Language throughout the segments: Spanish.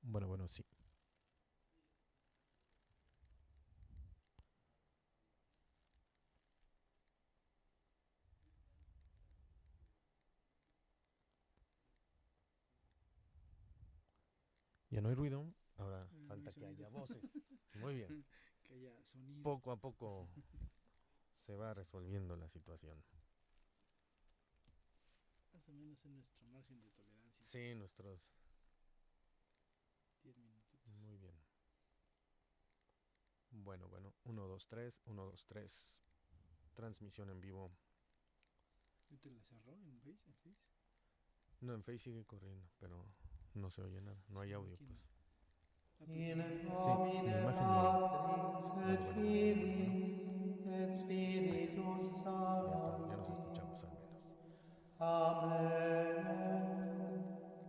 Bueno, sí. Ya no hay ruido. Ahora No hay falta que sonido. haya voces. Muy bien. Que haya sonido. Poco a poco se va resolviendo la situación. Más o menos en nuestro margen de tolerancia. Sí, nuestros... 10 minutitos. Muy bien. Bueno. 1, 2, 3. 1, 2, 3. Transmisión en vivo. ¿Y te la cerró en Face? ¿En Face? No, en Face sigue corriendo, pero no se oye nada. No hay Sí, audio, aquí pues. no. Ah, pero In sí. Sí, ni nomine imagen ni audio. Patris et Bueno. Filii et Ahí está. Spiritus Ya estamos, ya nos Sancto. escuchamos al menos. Amén.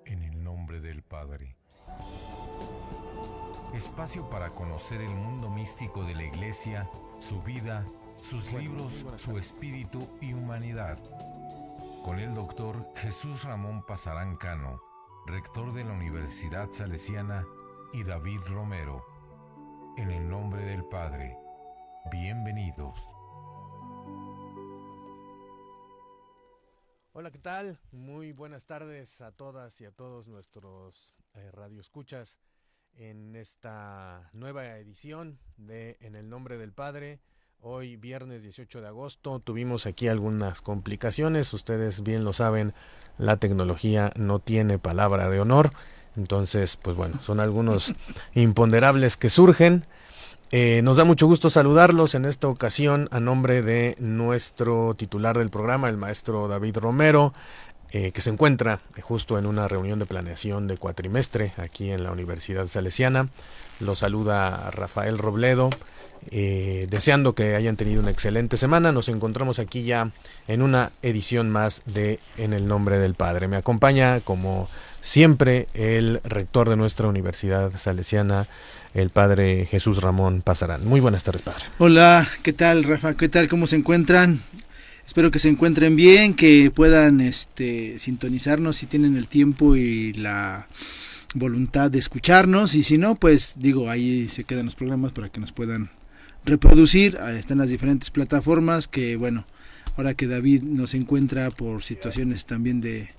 En el nombre del Padre. Espacio para conocer el mundo místico de la Iglesia, su vida, sus libros, su espíritu y humanidad. Con el doctor Jesús Ramón Pasarán Cano, rector de la Universidad Salesiana, y David Romero. En el nombre del Padre. Bienvenidos. Hola, ¿qué tal? Muy buenas tardes a todas y a todos nuestros radioescuchas en esta nueva edición de En el Nombre del Padre. Hoy, viernes 18 de agosto, tuvimos aquí algunas complicaciones. Ustedes bien lo saben, la tecnología no tiene palabra de honor. Entonces, pues bueno, son algunos imponderables que surgen. Nos da mucho gusto saludarlos en esta ocasión a nombre de nuestro titular del programa, el maestro David Romero, que se encuentra justo en una reunión de planeación de cuatrimestre aquí en la Universidad Salesiana. Lo saluda Rafael Robledo, deseando que hayan tenido una excelente semana. Nos encontramos aquí ya en una edición más de En el Nombre del Padre. Me acompaña, como siempre, el rector de nuestra Universidad Salesiana, el padre Jesús Ramón Pasarán. Muy buenas tardes, padre. Hola, ¿qué tal, Rafa? ¿Qué tal? ¿Cómo se encuentran? Espero que se encuentren bien, que puedan sintonizarnos si tienen el tiempo y la voluntad de escucharnos. Y si no, pues digo, ahí se quedan los programas para que nos puedan reproducir. Ahí están las diferentes plataformas que, bueno, ahora que David nos encuentra por situaciones también de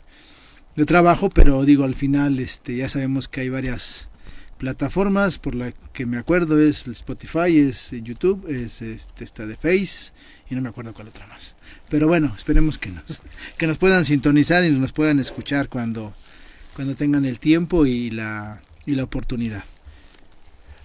trabajo, pero digo, al final ya sabemos que hay varias plataformas, por la que me acuerdo es Spotify, es YouTube, es esta de Face y no me acuerdo cuál otra más. Pero bueno, esperemos que nos puedan sintonizar y nos puedan escuchar cuando tengan el tiempo y la oportunidad.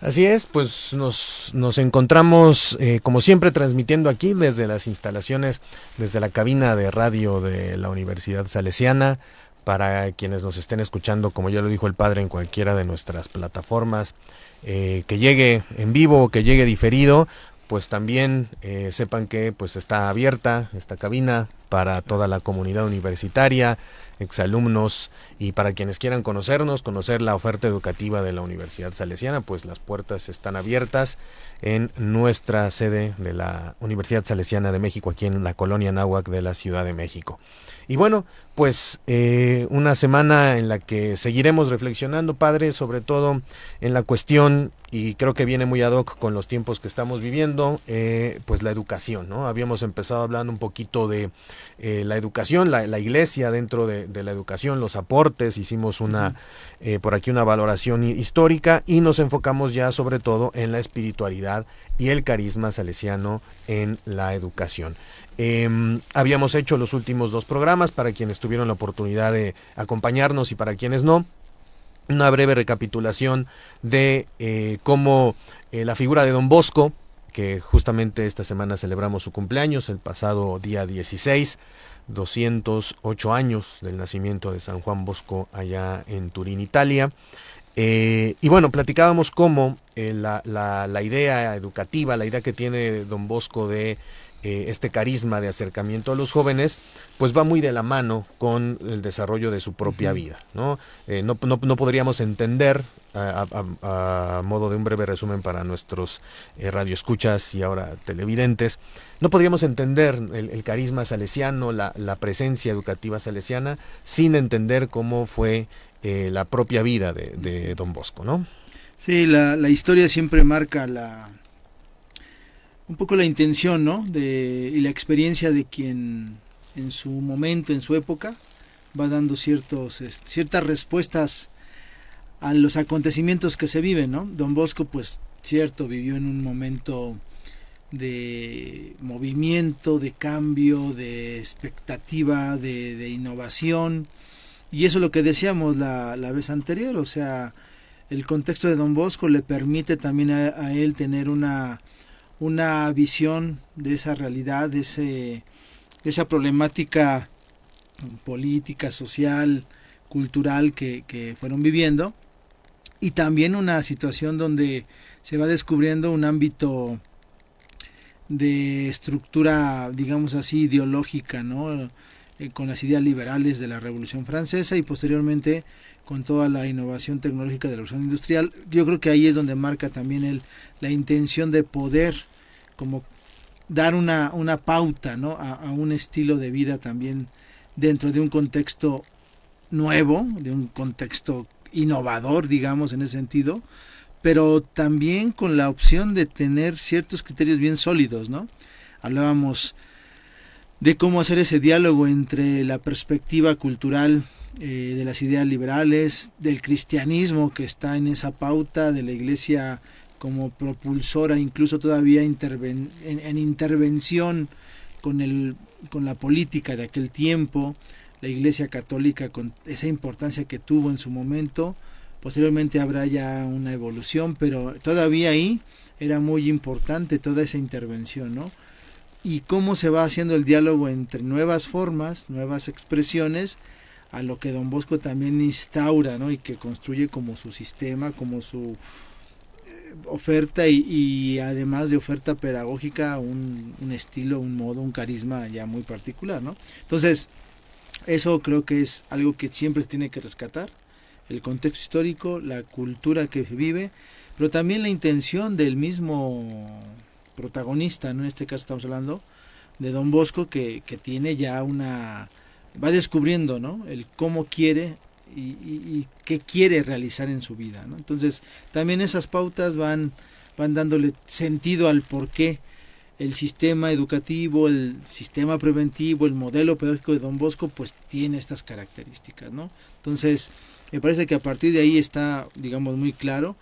Así es, pues nos encontramos como siempre transmitiendo aquí desde las instalaciones, desde la cabina de radio de la Universidad Salesiana. Para quienes nos estén escuchando, como ya lo dijo el padre, en cualquiera de nuestras plataformas, que llegue en vivo o que llegue diferido, pues también sepan que pues está abierta esta cabina para toda la comunidad universitaria, exalumnos y para quienes quieran conocernos, conocer la oferta educativa de la Universidad Salesiana, pues las puertas están abiertas en nuestra sede de la Universidad Salesiana de México, aquí en la colonia Anáhuac de la Ciudad de México. Y bueno, pues una semana en la que seguiremos reflexionando, padre, sobre todo en la cuestión, y creo que viene muy ad hoc con los tiempos que estamos viviendo, pues la educación, ¿no? Habíamos empezado hablando un poquito de la educación, la iglesia dentro de la educación, los aportes, hicimos por aquí una valoración histórica y nos enfocamos ya sobre todo en la espiritualidad y el carisma salesiano en la educación. Habíamos hecho los últimos 2 programas para quienes tuvieron la oportunidad de acompañarnos y para quienes no. Una breve recapitulación de cómo la figura de Don Bosco, que justamente esta semana celebramos su cumpleaños, el pasado día 16, 208 años del nacimiento de San Juan allá en Turín, Italia. Y bueno, platicábamos cómo la idea educativa, la idea que tiene Don Bosco de este carisma de acercamiento a los jóvenes, pues va muy de la mano con el desarrollo de su propia vida, ¿no? No podríamos entender, a modo de un breve resumen para nuestros radioescuchas y ahora televidentes, no podríamos entender el carisma salesiano, la presencia educativa salesiana, sin entender cómo fue la propia vida de Don Bosco, ¿no? Sí, la historia siempre marca un poco la intención, ¿no? Y la experiencia de quien en su momento, en su época, va dando ciertas respuestas a los acontecimientos que se viven, ¿no? Don Bosco, pues, cierto, vivió en un momento de movimiento, de cambio, de expectativa, de innovación, y eso es lo que decíamos la vez anterior, o sea, el contexto de Don Bosco le permite también a él tener una visión de esa realidad, de esa problemática política, social, cultural que fueron viviendo, y también una situación donde se va descubriendo un ámbito de estructura, digamos así, ideológica, ¿no? Con las ideas liberales de la Revolución Francesa y posteriormente con toda la innovación tecnológica de la Revolución Industrial. Yo creo que ahí es donde marca también la intención de poder como dar una pauta, ¿no? a un estilo de vida también dentro de un contexto nuevo, de un contexto innovador, digamos, en ese sentido, pero también con la opción de tener ciertos criterios bien sólidos, ¿no? Hablábamos de cómo hacer ese diálogo entre la perspectiva cultural de las ideas liberales, del cristianismo que está en esa pauta, de la Iglesia como propulsora, incluso todavía en intervención con la política de aquel tiempo, la Iglesia Católica con esa importancia que tuvo en su momento. Posteriormente habrá ya una evolución, pero todavía ahí era muy importante toda esa intervención, ¿no? Y cómo se va haciendo el diálogo entre nuevas formas, nuevas expresiones, a lo que Don Bosco también instaura, ¿no? Y que construye como su sistema, como su oferta y además de oferta pedagógica, un estilo, un modo, un carisma ya muy particular, ¿no? Entonces, eso creo que es algo que siempre se tiene que rescatar, el contexto histórico, la cultura que se vive, pero también la intención del mismo protagonista, ¿no? En este caso estamos hablando de Don Bosco, que tiene ya va descubriendo, ¿no? El cómo quiere y qué quiere realizar en su vida, ¿no? Entonces también esas pautas van dándole sentido al por qué el sistema educativo, el sistema preventivo, el modelo pedagógico de Don Bosco pues tiene estas características, ¿no? Entonces me parece que a partir de ahí está, digamos, muy claro.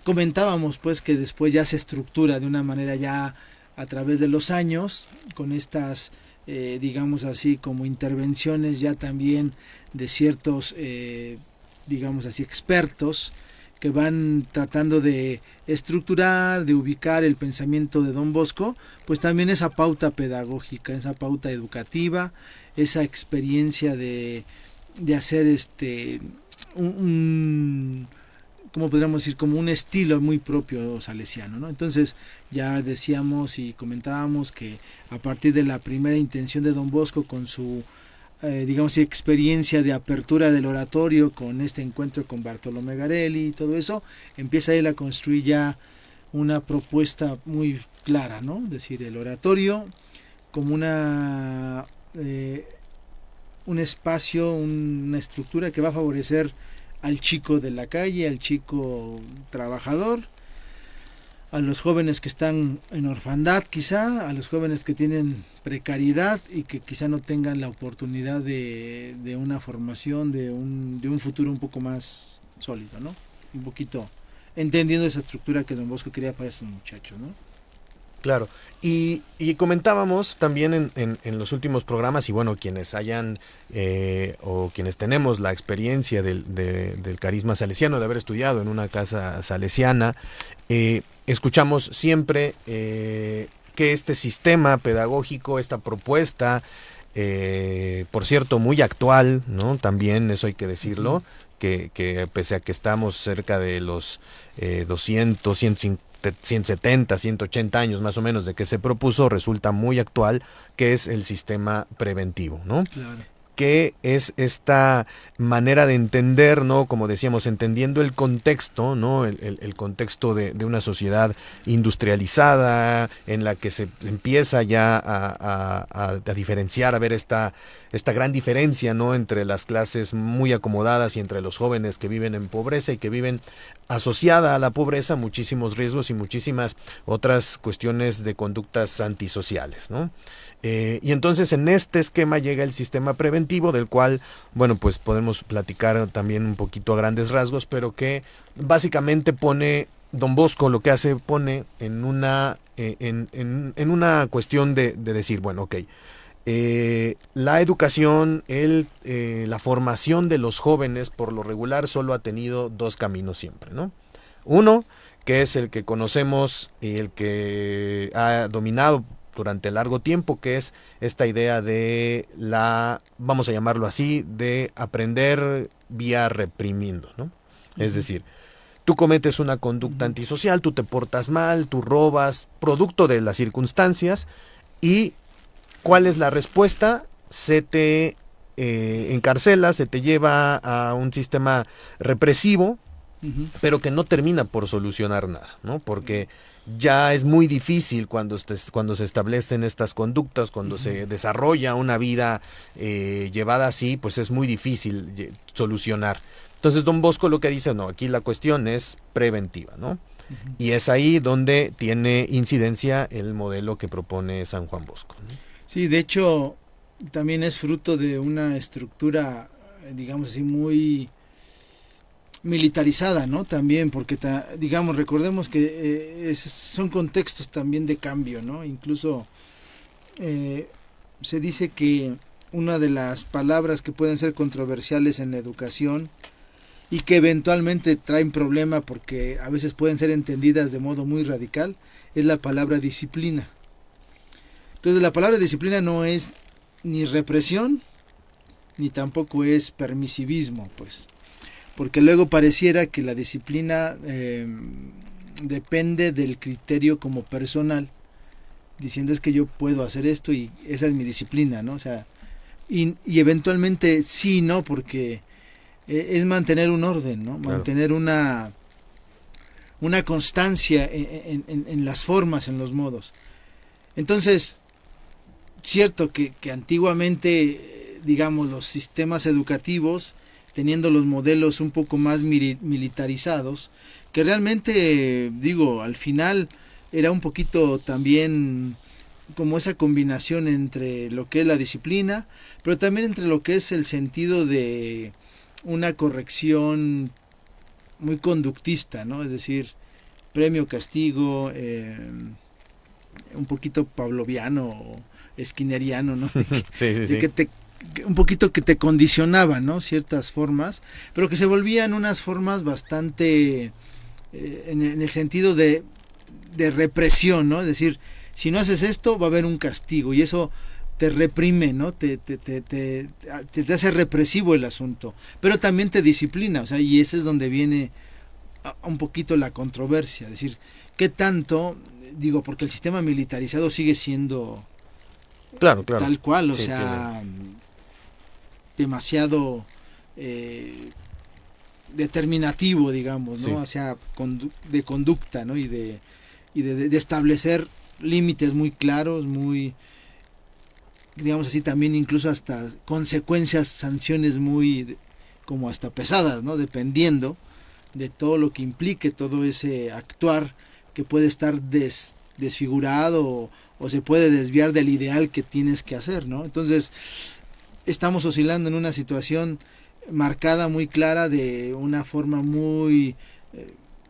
Comentábamos pues que después ya se estructura de una manera ya a través de los años con estas digamos así como intervenciones ya también de ciertos digamos así expertos que van tratando de estructurar, de ubicar el pensamiento de Don Bosco, pues también esa pauta pedagógica, esa pauta educativa, esa experiencia de hacer ¿cómo podríamos decir? Como un estilo muy propio salesiano, ¿no? Entonces ya decíamos y comentábamos que a partir de la primera intención de Don Bosco con su digamos experiencia de apertura del oratorio, con este encuentro con Bartolomé Garelli y todo eso, empieza él a construir ya una propuesta muy clara, ¿no? Es decir, el oratorio como un espacio, una estructura que va a favorecer al chico de la calle, al chico trabajador, a los jóvenes que están en orfandad quizá, a los jóvenes que tienen precariedad y que quizá no tengan la oportunidad de una formación, de un futuro un poco más sólido, ¿no? Un poquito entendiendo esa estructura que Don Bosco quería para esos muchachos, ¿no? Claro, y comentábamos también en los últimos programas, y bueno, quienes hayan o quienes tenemos la experiencia del carisma salesiano, de haber estudiado en una casa salesiana, escuchamos siempre que este sistema pedagógico, esta propuesta, por cierto, muy actual, ¿no? También eso hay que decirlo, que pese a que estamos cerca de los 200, 170, 180 años más o menos de que se propuso, resulta muy actual, que es el sistema preventivo, ¿no? Claro. que es esta manera de entender, ¿no? Como decíamos, entendiendo el contexto, ¿no? El contexto de una sociedad industrializada, en la que se empieza ya a diferenciar, a ver esta gran diferencia, ¿no? Entre las clases muy acomodadas y entre los jóvenes que viven en pobreza y que viven asociada a la pobreza muchísimos riesgos y muchísimas otras cuestiones de conductas antisociales, ¿no? Y entonces en este esquema llega el sistema preventivo, del cual, bueno, pues podemos platicar también un poquito a grandes rasgos, pero que básicamente pone, Don Bosco lo que hace, pone en una cuestión de decir, bueno, ok, la educación, la formación de los jóvenes por lo regular solo ha tenido dos caminos siempre, ¿no? Uno, que es el que conocemos y el que ha dominado durante largo tiempo, que es esta idea de vamos a llamarlo así, de aprender vía reprimiendo, ¿no? Es decir, tú cometes una conducta antisocial, tú te portas mal, tú robas, producto de las circunstancias, y ¿cuál es la respuesta? Se te encarcela, se te lleva a un sistema represivo, pero que no termina por solucionar nada, ¿no? Porque ya es muy difícil cuando se establecen estas conductas, cuando se desarrolla una vida llevada así, pues es muy difícil solucionar. Entonces Don Bosco lo que dice, no, aquí la cuestión es preventiva, ¿no? Y es ahí donde tiene incidencia el modelo que propone San Juan Bosco, ¿no? Sí, de hecho, también es fruto de una estructura, digamos así, muy militarizada, ¿no? También, porque digamos, recordemos que son contextos también de cambio, ¿no? Incluso se dice que una de las palabras que pueden ser controversiales en la educación y que eventualmente traen problema porque a veces pueden ser entendidas de modo muy radical, es la palabra disciplina. Entonces la palabra disciplina no es ni represión ni tampoco es permisivismo, pues, porque luego pareciera que la disciplina depende del criterio como personal, diciendo es que yo puedo hacer esto y esa es mi disciplina, ¿no? O sea, y eventualmente sí, ¿no? Porque es mantener un orden, ¿no? Claro. Mantener una constancia en las formas, en los modos. Entonces, cierto que antiguamente, digamos, los sistemas educativos, teniendo los modelos un poco más militarizados, que realmente, digo, al final era un poquito también como esa combinación entre lo que es la disciplina, pero también entre lo que es el sentido de una corrección muy conductista, ¿no? Es decir, premio, castigo, un poquito pavloviano o esquineriano, ¿no? Sí. Que un poquito que te condicionaba, ¿no? Ciertas formas, pero que se volvían unas formas bastante en el sentido de represión, ¿no? Es decir, si no haces esto va a haber un castigo y eso te reprime, ¿no? Te hace represivo el asunto, pero también te disciplina, o sea, y ese es donde viene un poquito la controversia, es decir, ¿qué tanto? Digo, porque el sistema militarizado sigue siendo Claro. tal cual, o Sí, sea, demasiado determinativo, digamos, ¿no? Sí. O sea, de conducta, ¿no? Y de establecer límites muy claros, muy, digamos así, también incluso hasta consecuencias, sanciones muy como hasta pesadas, ¿no? Dependiendo de todo lo que implique todo ese actuar que puede estar desfigurado o se puede desviar del ideal que tienes que hacer, ¿no? Entonces, estamos oscilando en una situación marcada, muy clara, de una forma muy,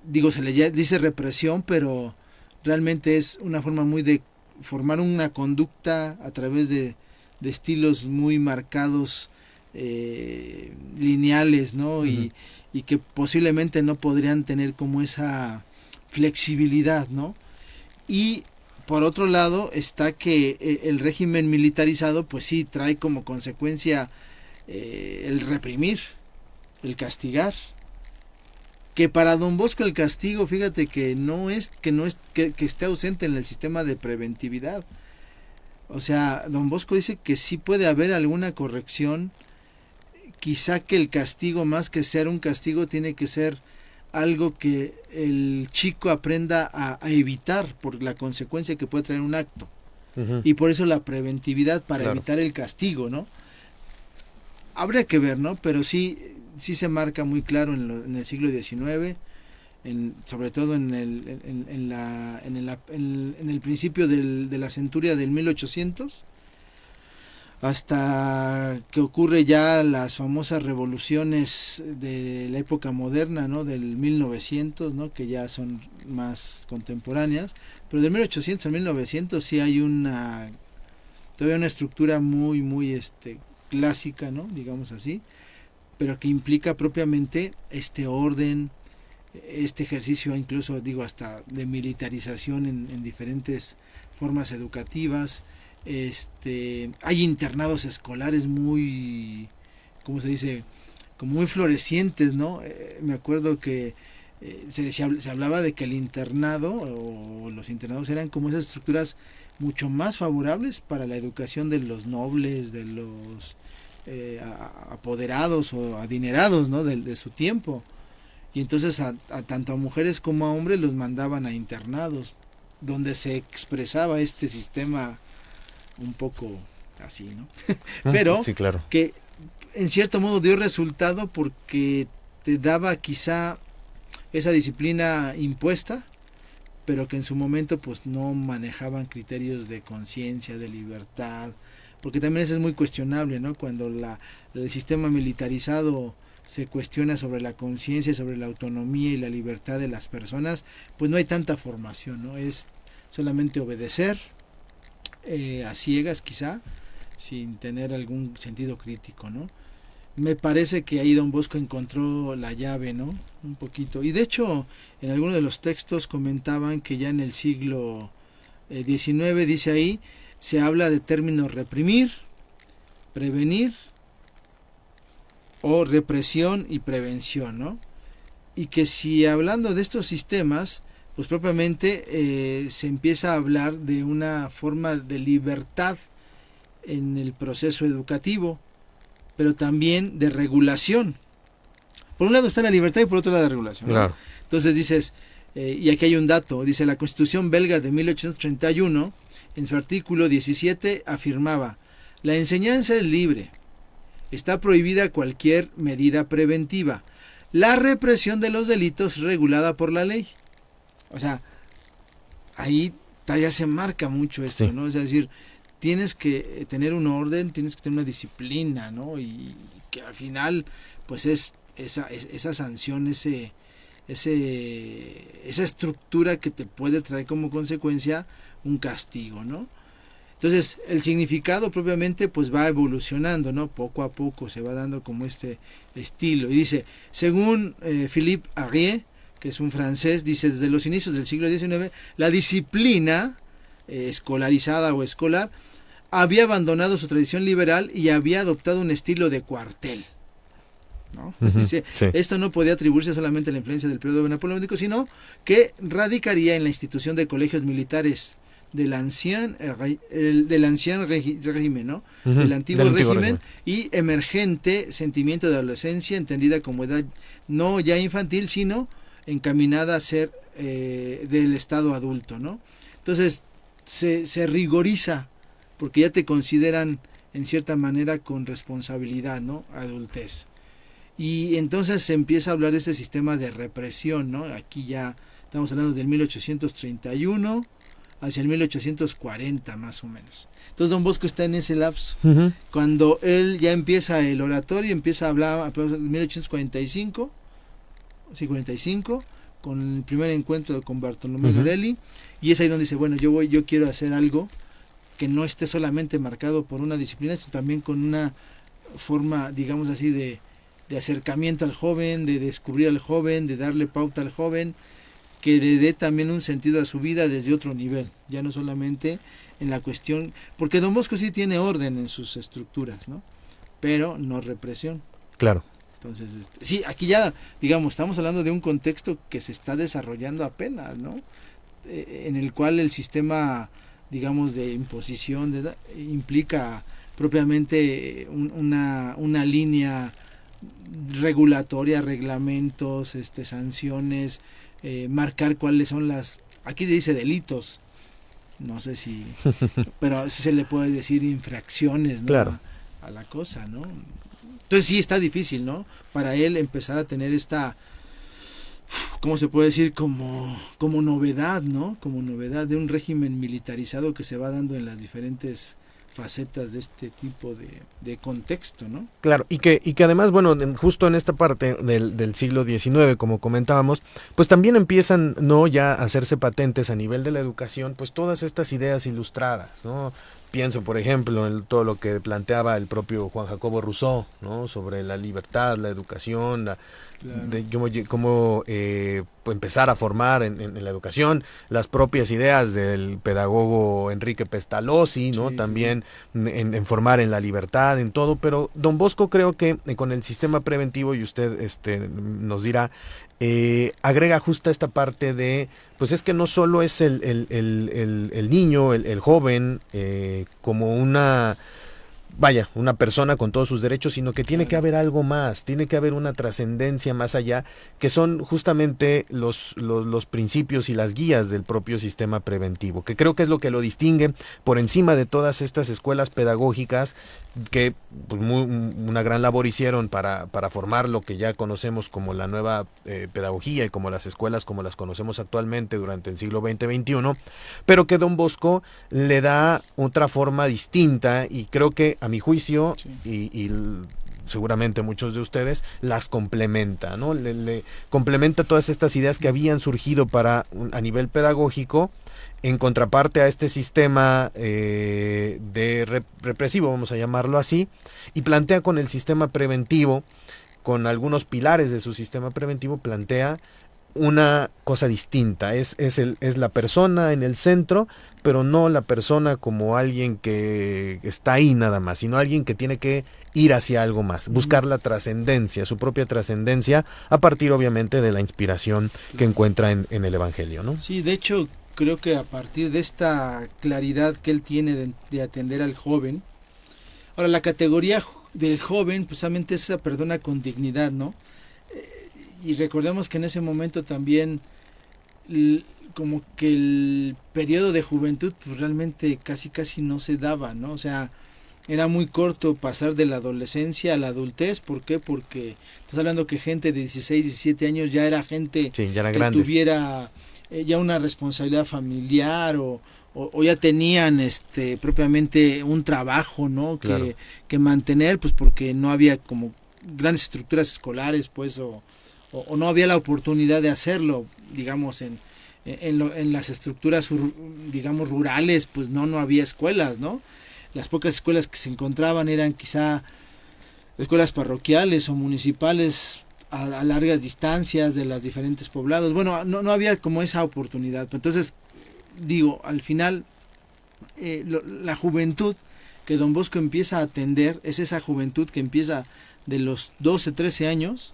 digo, se le dice represión, pero realmente es una forma muy de formar una conducta a través de estilos muy marcados, lineales, ¿no? Uh-huh. Y que posiblemente no podrían tener como esa flexibilidad, ¿no? Y por otro lado está que el régimen militarizado pues sí trae como consecuencia el reprimir, el castigar, que para Don Bosco el castigo, fíjate que no es que esté ausente en el sistema de preventividad. O sea, don Bosco dice que sí puede haber alguna corrección, quizá que el castigo, más que ser un castigo, tiene que ser algo que el chico aprenda a evitar por la consecuencia que puede traer un acto. Ujú. Y por eso la preventividad para Claro. evitar el castigo, ¿no? Habría que ver, ¿no? Pero sí se marca muy claro en el siglo XIX, sobre todo en el principio de la centuria del 1800, hasta que ocurre ya las famosas revoluciones de la época moderna, ¿no? Del 1900, ¿no? Que ya son más contemporáneas, pero del 1800 al 1900 sí hay todavía una estructura muy clásica, ¿no? Digamos así, pero que implica propiamente este orden, este ejercicio incluso, digo, hasta de militarización en diferentes formas educativas. Hay internados escolares muy, ¿cómo se dice? Como muy florecientes, ¿no? Me acuerdo que se hablaba de que el internado o los internados eran como esas estructuras mucho más favorables para la educación de los nobles, de los apoderados o adinerados, ¿no? De su tiempo. Y entonces tanto a mujeres como a hombres los mandaban a internados, donde se expresaba este sistema un poco así, ¿no? Pero sí, claro. que en cierto modo dio resultado porque te daba quizá esa disciplina impuesta, pero que en su momento pues no manejaban criterios de conciencia, de libertad, porque también eso es muy cuestionable, ¿no? Cuando el sistema militarizado se cuestiona sobre la conciencia, sobre la autonomía y la libertad de las personas, pues no hay tanta formación, ¿no? Es solamente obedecer a ciegas quizá, sin tener algún sentido crítico, ¿no? Me parece que ahí don Bosco encontró la llave, ¿no? Un poquito. Y de hecho, en algunos de los textos comentaban que ya en el siglo XIX, dice ahí, se habla de términos reprimir, prevenir o represión y prevención, ¿no? Y que si hablando de estos sistemas, pues propiamente se empieza a hablar de una forma de libertad en el proceso educativo, pero también de regulación. Por un lado está la libertad y por otro lado la regulación, ¿no? Claro. Entonces dices, y aquí hay un dato, dice la Constitución belga de 1831, en su artículo 17 afirmaba, la enseñanza es libre, está prohibida cualquier medida preventiva, la represión de los delitos regulada por la ley. O sea, ahí ya se marca mucho esto, Sí. ¿no? Es decir, tienes que tener un orden, tienes que tener una disciplina, ¿no? Y que al final, pues es esa sanción, esa estructura que te puede traer como consecuencia un castigo, ¿no? Entonces, el significado propiamente pues va evolucionando, ¿no? Poco a poco se va dando como este estilo. Y dice, según Philippe Arrier, que es un francés, dice, desde los inicios del siglo XIX, la disciplina escolarizada o escolar había abandonado su tradición liberal y había adoptado un estilo de cuartel, ¿no? Ujú, Dice, sí. esto no podía atribuirse solamente a la influencia del periodo napoleónico, sino que radicaría en la institución de colegios militares del ancien régimen, ¿no? Ujú, Del antiguo del antiguo régimen, y emergente sentimiento de adolescencia entendida como edad no ya infantil, sino encaminada a ser del estado adulto, ¿no? Entonces se rigoriza porque ya te consideran en cierta manera con responsabilidad, ¿no? Adultez. Y entonces se empieza a hablar de este sistema de represión, ¿no? Aquí ya estamos hablando del 1831 hacia el 1840 más o menos. Entonces don Bosco está en ese lapso. Ujú. Cuando él ya empieza el oratorio, empieza a hablar en 1845, sí, 45, con el primer encuentro con Bartolomé Ujú. Lorelli, y es ahí donde dice, bueno, yo quiero hacer algo que no esté solamente marcado por una disciplina, sino también con una forma, digamos así, de acercamiento al joven, de descubrir al joven, de darle pauta al joven, que le dé también un sentido a su vida desde otro nivel, ya no solamente en la cuestión, porque don Bosco sí tiene orden en sus estructuras, ¿no? Pero no represión. Claro. Entonces, sí, aquí ya, digamos, estamos hablando de un contexto que se está desarrollando apenas, ¿no? En el cual el sistema digamos, de imposición, implica propiamente una línea regulatoria, reglamentos, sanciones, marcar cuáles son aquí dice delitos, no sé si, pero sí se le puede decir infracciones, ¿no? Claro. A la cosa, ¿no? Entonces sí está difícil, ¿no? Para él empezar a tener ¿cómo se puede decir? Como novedad, ¿no? Como novedad de un régimen militarizado que se va dando en las diferentes facetas de este tipo de contexto, ¿no? Claro, y que además, bueno, justo en esta parte del siglo XIX, como comentábamos, pues también empiezan, ¿no?, ya a hacerse patentes a nivel de la educación, pues todas estas ideas ilustradas, ¿no? Pienso, por ejemplo, en todo lo que planteaba el propio Juan Jacobo Rousseau, ¿no?, sobre la libertad, la educación, Claro. de cómo pues empezar a formar en la educación, las propias ideas del pedagogo Enrique Pestalozzi, ¿no? Sí, También en formar en la libertad, en todo, pero Don Bosco creo que con el sistema preventivo, y usted nos dirá, agrega justo esta parte de, pues es que no solo es el niño, el joven, como una persona con todos sus derechos, sino que tiene que haber algo más, tiene que haber una trascendencia más allá, que son justamente los principios y las guías del propio sistema preventivo, que creo que es lo que lo distingue por encima de todas estas escuelas pedagógicas que pues, una gran labor hicieron para formar lo que ya conocemos como la nueva pedagogía y como las escuelas como las conocemos actualmente durante el siglo XX-XXI, pero que Don Bosco le da otra forma distinta y creo que a mi juicio y seguramente muchos de ustedes las complementa, ¿no? Le complementa todas estas ideas que habían surgido a nivel pedagógico en contraparte a este sistema represivo, vamos a llamarlo así, y plantea con el sistema preventivo, con algunos pilares de su sistema preventivo, plantea una cosa distinta, es la persona en el centro, pero no la persona como alguien que está ahí nada más, sino alguien que tiene que ir hacia algo más, buscar la trascendencia, su propia trascendencia, a partir obviamente de la inspiración que encuentra en el Evangelio, ¿no? Sí, de hecho, creo que a partir de esta claridad que él tiene de atender al joven, ahora la categoría del joven precisamente es esa persona con dignidad, ¿no? Y recordemos que en ese momento también como que el periodo de juventud pues realmente casi no se daba, ¿no? O sea, era muy corto pasar de la adolescencia a la adultez. ¿Por qué? Porque estás hablando que gente de 16, 17 años ya era gente sí, ya eran que grandes. tuviera ya una responsabilidad familiar o ya tenían propiamente un trabajo, ¿no? Claro. que mantener, pues porque no había como grandes estructuras escolares, pues, o no había la oportunidad de hacerlo, digamos, en las estructuras, digamos, rurales, pues no había escuelas, ¿no? Las pocas escuelas que se encontraban eran quizá escuelas parroquiales o municipales a largas distancias de las diferentes poblados. Bueno, no había como esa oportunidad. Entonces, digo, al final, la juventud que Don Bosco empieza a atender es esa juventud que empieza de los 12, 13 años,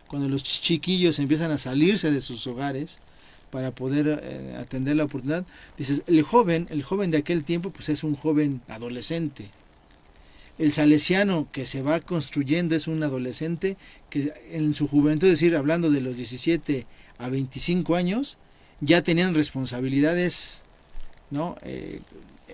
cuando los chiquillos empiezan a salirse de sus hogares para poder atender la oportunidad. Dices, el joven de aquel tiempo pues es un joven adolescente. El salesiano que se va construyendo es un adolescente que en su juventud, es decir, hablando de los 17 a 25 años, ya tenían responsabilidades, ¿no?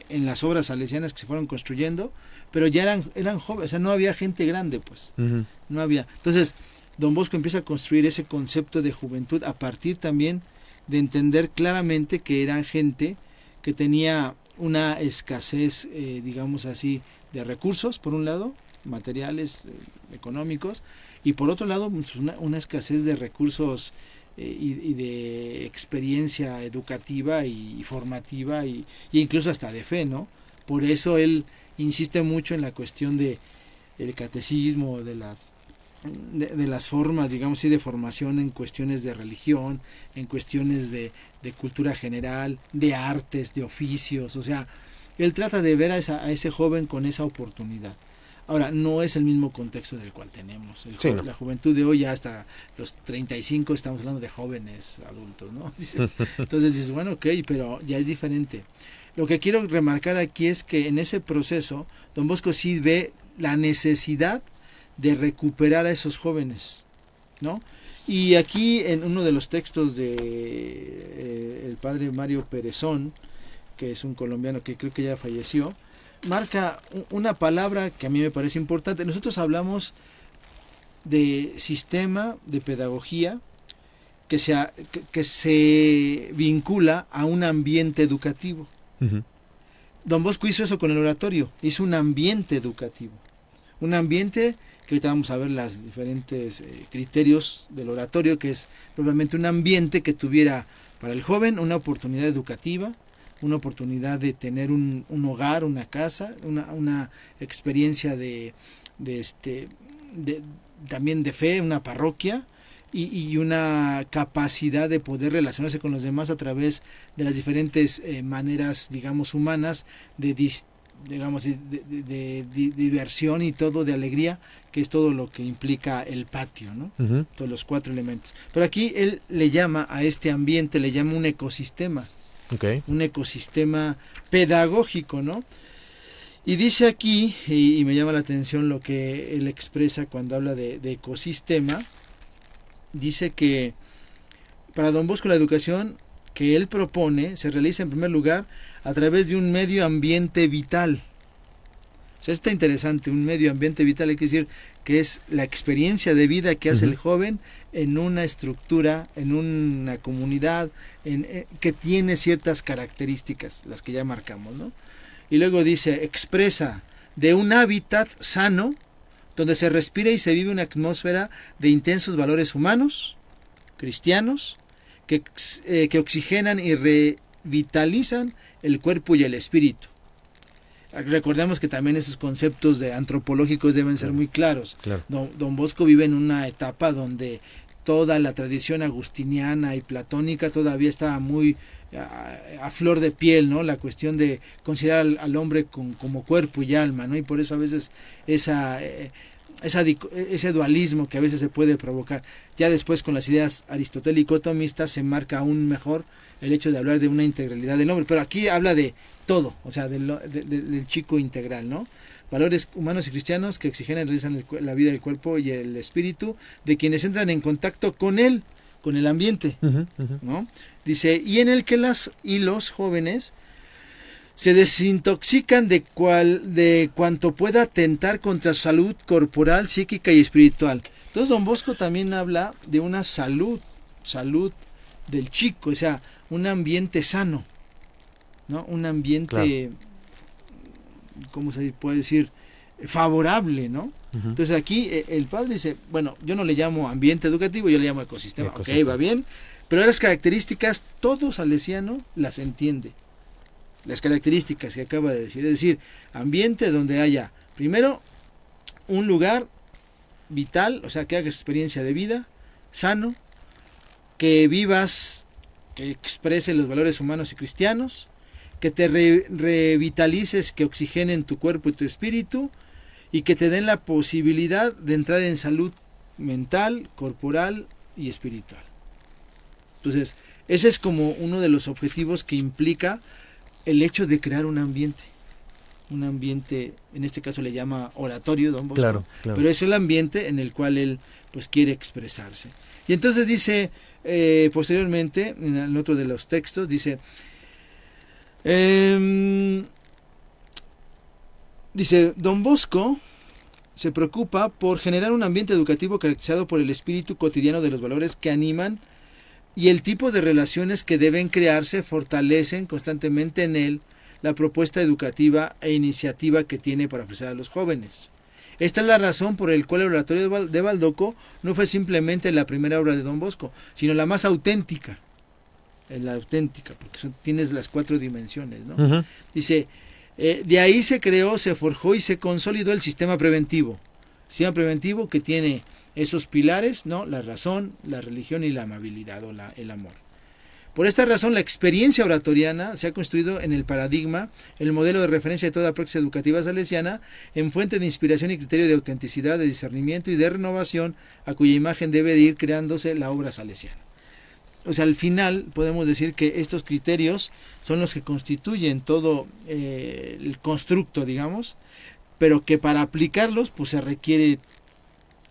En las obras salesianas que se fueron construyendo, pero ya eran jóvenes, o sea, no había gente grande, pues. Uh-huh. No había. Entonces, Don Bosco empieza a construir ese concepto de juventud a partir también de entender claramente que eran gente que tenía una escasez, digamos así, de recursos, por un lado, materiales, económicos, y por otro lado, una escasez de recursos y de experiencia educativa y formativa y incluso hasta de fe, ¿no? Por eso él insiste mucho en la cuestión de el catecismo, de las formas, digamos así, de formación en cuestiones de religión, en cuestiones de cultura general, de artes, de oficios. O sea, él trata de ver a ese joven con esa oportunidad. Ahora, no es el mismo contexto del cual tenemos. Sí, la juventud de hoy, ya hasta los 35 estamos hablando de jóvenes adultos, ¿no? Entonces dices, bueno, ok, pero ya es diferente. Lo que quiero remarcar aquí es que en ese proceso, don Bosco sí ve la necesidad de recuperar a esos jóvenes, ¿no? Y aquí en uno de los textos de el padre Mario Perezón, que es un colombiano que creo que ya falleció, marca una palabra que a mí me parece importante. Nosotros hablamos de sistema de pedagogía que se vincula a un ambiente educativo. Ujú. Don Bosco hizo eso con el oratorio, hizo un ambiente educativo, un ambiente que ahorita vamos a ver los diferentes criterios del oratorio, que es probablemente un ambiente que tuviera para el joven una oportunidad educativa, una oportunidad de tener un hogar, una casa, una experiencia también de fe, una parroquia, y una capacidad de poder relacionarse con los demás a través de las diferentes maneras, digamos, humanas de diversión y todo, de alegría, que es todo lo que implica el patio, ¿no? Ujú. Todos los 4 elementos. Pero aquí él le llama a este ambiente, le llama un ecosistema pedagógico, ¿no? Y dice aquí, y me llama la atención lo que él expresa cuando habla de ecosistema. Dice que para don Bosco la educación que él propone se realiza en primer lugar a través de un medio ambiente vital. O sea, está interesante, un medio ambiente vital, hay que decir que es la experiencia de vida que hace el joven en una estructura, en una comunidad, que tiene ciertas características, las que ya marcamos, ¿no? Y luego dice, expresa de un hábitat sano, donde se respira y se vive una atmósfera de intensos valores humanos, cristianos, que oxigenan y revitalizan el cuerpo y el espíritu. Recordemos que también esos conceptos antropológicos deben ser muy claros. Claro. Don Bosco vive en una etapa donde toda la tradición agustiniana y platónica todavía estaba muy a flor de piel, ¿no? La cuestión de considerar al hombre como cuerpo y alma, ¿no? Y por eso a veces ese dualismo que a veces se puede provocar. Ya después con las ideas aristotélico-tomistas se marca aún mejor el hecho de hablar de una integralidad del hombre, pero aquí habla de todo, o sea, del chico integral, ¿no? Valores humanos y cristianos que oxigenan y realizan la vida del cuerpo y el espíritu de quienes entran en contacto con él, con el ambiente, ¿no? Dice, y en el que los jóvenes se desintoxican de cuanto pueda atentar contra su salud corporal, psíquica y espiritual. Entonces don Bosco también habla de una salud del chico, o sea, un ambiente sano, ¿no? Un ambiente, claro, ¿cómo se puede decir? Favorable, ¿no? Uh-huh. Entonces aquí el padre dice, bueno, yo no le llamo ambiente educativo, yo le llamo ecosistema. Ok, va bien, pero las características todo salesiano las entiende. Las características que acaba de decir, es decir, ambiente donde haya, primero, un lugar vital, o sea, que hagas experiencia de vida, sano, que vivas, que exprese los valores humanos y cristianos, que te revitalices, que oxigenen tu cuerpo y tu espíritu, y que te den la posibilidad de entrar en salud mental, corporal y espiritual. Entonces, ese es como uno de los objetivos que implica el hecho de crear un ambiente, en este caso le llama oratorio, don Bosco, claro. Pero es el ambiente en el cual él pues quiere expresarse. Y entonces dice, posteriormente, en el otro de los textos, dice, don Bosco se preocupa por generar un ambiente educativo caracterizado por el espíritu cotidiano de los valores que animan y el tipo de relaciones que deben crearse fortalecen constantemente en él la propuesta educativa e iniciativa que tiene para ofrecer a los jóvenes. Esta es la razón por la cual el oratorio de Baldoco no fue simplemente la primera obra de don Bosco, sino la más auténtica. Porque tienes las 4 dimensiones, ¿no? Uh-huh. Dice, de ahí se creó, se forjó y se consolidó el sistema preventivo. Sistema preventivo que tiene esos pilares, ¿no? La razón, la religión y la amabilidad o el amor. Por esta razón, la experiencia oratoriana se ha construido en el paradigma, el modelo de referencia de toda praxis educativa salesiana, en fuente de inspiración y criterio de autenticidad, de discernimiento y de renovación, a cuya imagen debe de ir creándose la obra salesiana. o sea, al final podemos decir que estos criterios son los que constituyen todo el constructo, digamos, pero que para aplicarlos pues se requiere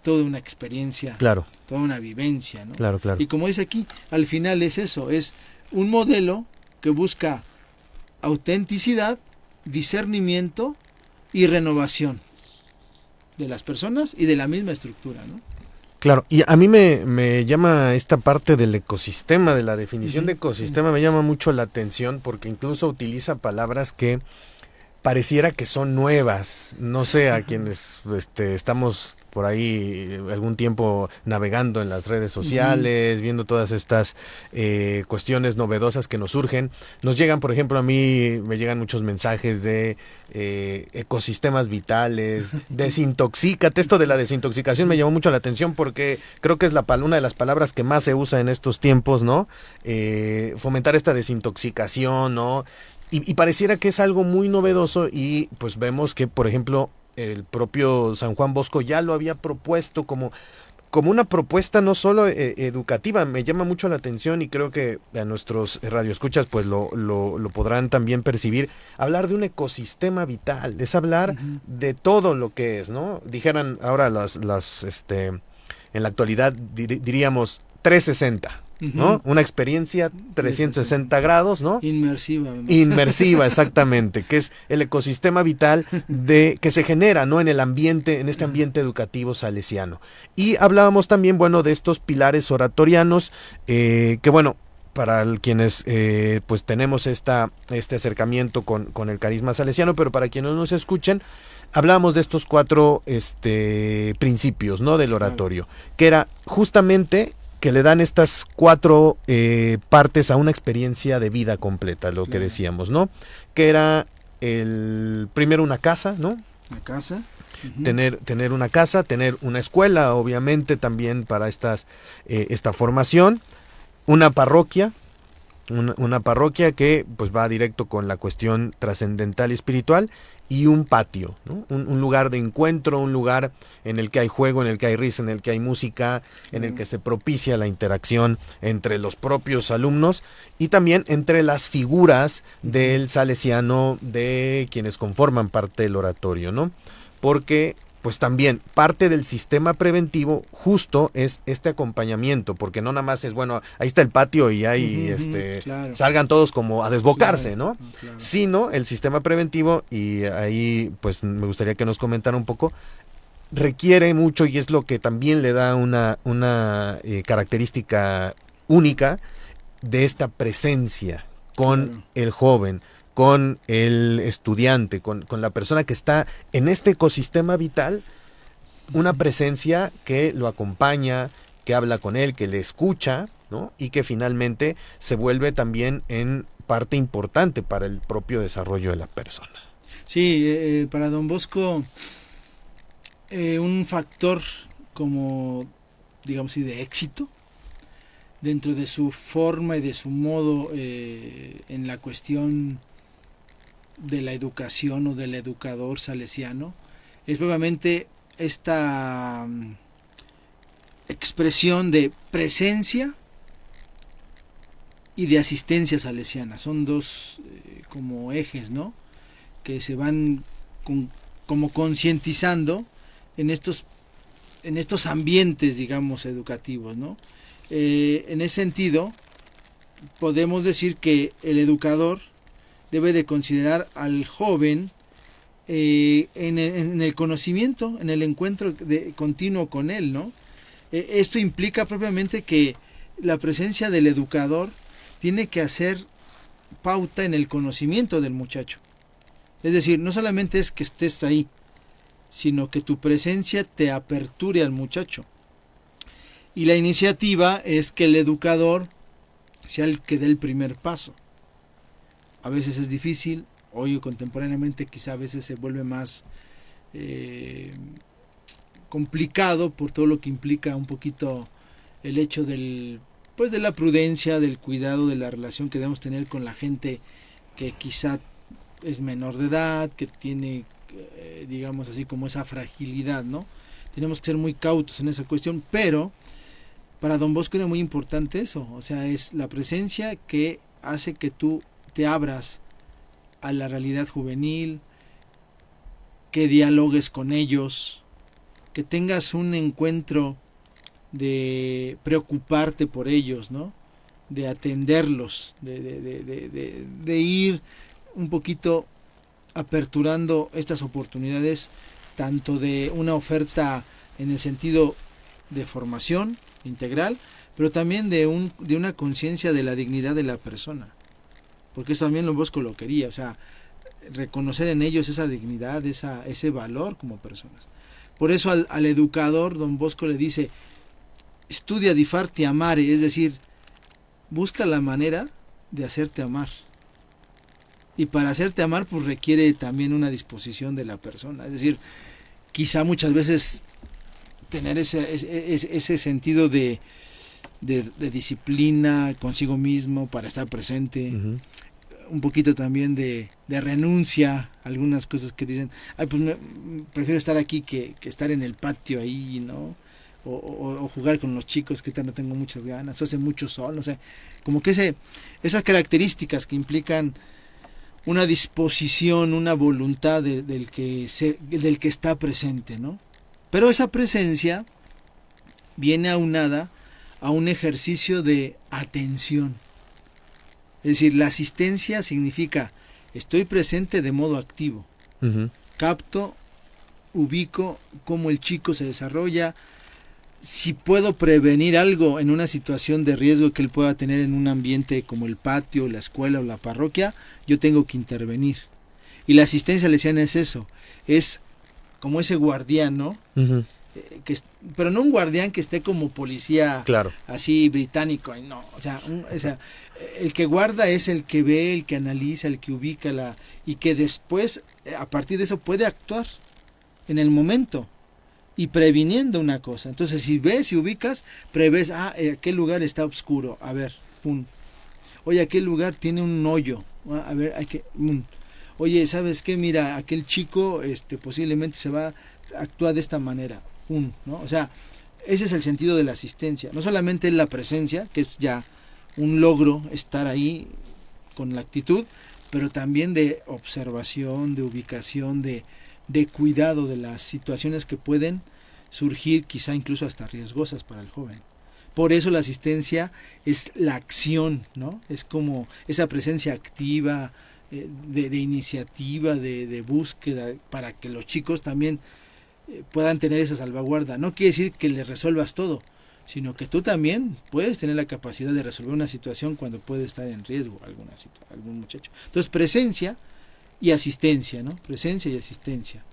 toda una experiencia, Claro, toda una vivencia, ¿no? claro, claro. Y como dice aquí, al final es eso, es un modelo que busca autenticidad, discernimiento y renovación de las personas y de la misma estructura, ¿no? Claro, y a mí me llama esta parte del ecosistema, de la definición de Ujú. ecosistema, me llama mucho la atención porque incluso utiliza palabras que pareciera que son nuevas. No sé, a quienes estamos por ahí algún tiempo navegando en las redes sociales, viendo todas estas cuestiones novedosas que nos surgen. Nos llegan, por ejemplo, a mí me llegan muchos mensajes de ecosistemas vitales, desintoxícate. Esto de la desintoxicación me llamó mucho la atención porque creo que es una de las palabras que más se usa en estos tiempos, ¿no? Fomentar esta desintoxicación, ¿no? Y pareciera que es algo muy novedoso y pues vemos que, por ejemplo, el propio San Juan Bosco ya lo había propuesto como una propuesta no solo educativa. Me llama mucho la atención y creo que a nuestros radioescuchas pues lo podrán también percibir. Hablar de un ecosistema vital, es hablar de todo lo que es, ¿no? Dijeran ahora en la actualidad diríamos 360. ¿No? Una experiencia 360 grados, ¿no? Inmersiva. Además. Inmersiva, exactamente, que es el ecosistema vital que se genera, ¿no? En el ambiente, en este ambiente educativo salesiano. Y hablábamos también, bueno, de estos pilares oratorianos, que bueno, para quienes pues tenemos este acercamiento con el carisma salesiano, pero para quienes no nos escuchen, hablábamos de estos 4 principios, ¿no? Del oratorio, que era justamente que le dan estas 4 partes a una experiencia de vida completa, lo que decíamos, ¿no? Que era primero una casa, ¿no? Una casa. Tener una casa, tener una escuela, obviamente, también para esta formación, una parroquia, una parroquia que pues va directo con la cuestión trascendental y espiritual, y un patio, ¿no? Un lugar de encuentro, un lugar en el que hay juego, en el que hay risa, en el que hay música, en el que se propicia la interacción entre los propios alumnos y también entre las figuras del salesiano, de quienes conforman parte del oratorio, ¿no? Porque pues también parte del sistema preventivo justo es este acompañamiento, porque no nada más es, bueno, ahí está el patio y ahí claro. salgan todos como a desbocarse, Claro, ¿no? claro. Sino el sistema preventivo, y ahí pues me gustaría que nos comentara un poco, requiere mucho, y es lo que también le da una característica única de esta presencia con el joven, con el estudiante, con la persona que está en este ecosistema vital, una presencia que lo acompaña, que habla con él, que le escucha, ¿no? Y que finalmente se vuelve también en parte importante para el propio desarrollo de la persona. Sí, para don Bosco, un factor como, digamos así, de éxito dentro de su forma y de su modo en la cuestión de la educación o del educador salesiano es obviamente esta expresión de presencia y de asistencia salesiana. Son 2 como ejes, ¿no? Que se van como concientizando en estos ambientes, digamos, educativos, ¿no? En ese sentido, podemos decir que el educador debe de considerar al joven en el conocimiento, en el encuentro continuo con él, ¿no? Esto implica propiamente que la presencia del educador tiene que hacer pauta en el conocimiento del muchacho. Es decir, no solamente es que estés ahí, sino que tu presencia te aperture al muchacho. Y la iniciativa es que el educador sea el que dé el primer paso. A veces es difícil, hoy contemporáneamente quizá a veces se vuelve más complicado por todo lo que implica un poquito el hecho de la prudencia, del cuidado, de la relación que debemos tener con la gente que quizá es menor de edad, que tiene, digamos así, como esa fragilidad, ¿no? Tenemos que ser muy cautos en esa cuestión, pero para Don Bosco era muy importante eso, o sea, es la presencia que hace que tú te abras a la realidad juvenil, que dialogues con ellos, que tengas un encuentro de preocuparte por ellos, ¿no? De atenderlos, de ir un poquito aperturando estas oportunidades, tanto de una oferta en el sentido de formación integral, pero también de una conciencia de la dignidad de la persona, porque eso también Don Bosco lo quería, o sea, reconocer en ellos esa dignidad, ese valor como personas. Por eso al educador Don Bosco le dice: estudia di farti amare, es decir, busca la manera de hacerte amar. Y para hacerte amar, pues requiere también una disposición de la persona. Es decir, quizá muchas veces tener ese sentido de disciplina consigo mismo para estar presente. Uh-huh. Un poquito también de renuncia a algunas cosas que dicen: ay, pues prefiero estar aquí que estar en el patio ahí, ¿no? O jugar con los chicos, que ahorita no tengo muchas ganas, o hace mucho sol, o sea, como que esas características que implican una disposición, una voluntad del que está presente, ¿no? Pero esa presencia viene aunada a un ejercicio de atención. Es decir, la asistencia significa: estoy presente de modo activo. Uh-huh. Capto, ubico cómo el chico se desarrolla. Si puedo prevenir algo en una situación de riesgo que él pueda tener en un ambiente como el patio, la escuela o la parroquia, yo tengo que intervenir. Y la asistencia, le decían, es eso, es como ese guardián, ¿no? Uh-huh. Pero no un guardián que esté como policía, claro, así británico, no, o sea, el que guarda es el que ve, el que analiza, el que ubica y que después, a partir de eso, puede actuar en el momento y previniendo una cosa. Entonces, si ves y ubicas, prevés: aquel lugar está oscuro, a ver, oye, aquel lugar tiene un hoyo, a ver, oye, ¿sabes qué? Mira, aquel chico posiblemente se va a actuar de esta manera, ¿no? O sea, ese es el sentido de la asistencia. No solamente la presencia, que es ya un logro estar ahí con la actitud, pero también de observación, de ubicación, de cuidado de las situaciones que pueden surgir, quizá incluso hasta riesgosas para el joven. Por eso la asistencia es la acción, ¿no? Es como esa presencia activa, de iniciativa, de búsqueda, para que los chicos también puedan tener esa salvaguarda. No quiere decir que les resuelvas todo, sino que tú también puedes tener la capacidad de resolver una situación cuando puede estar en riesgo algún muchacho. Entonces, presencia y asistencia, ¿no? Presencia y asistencia.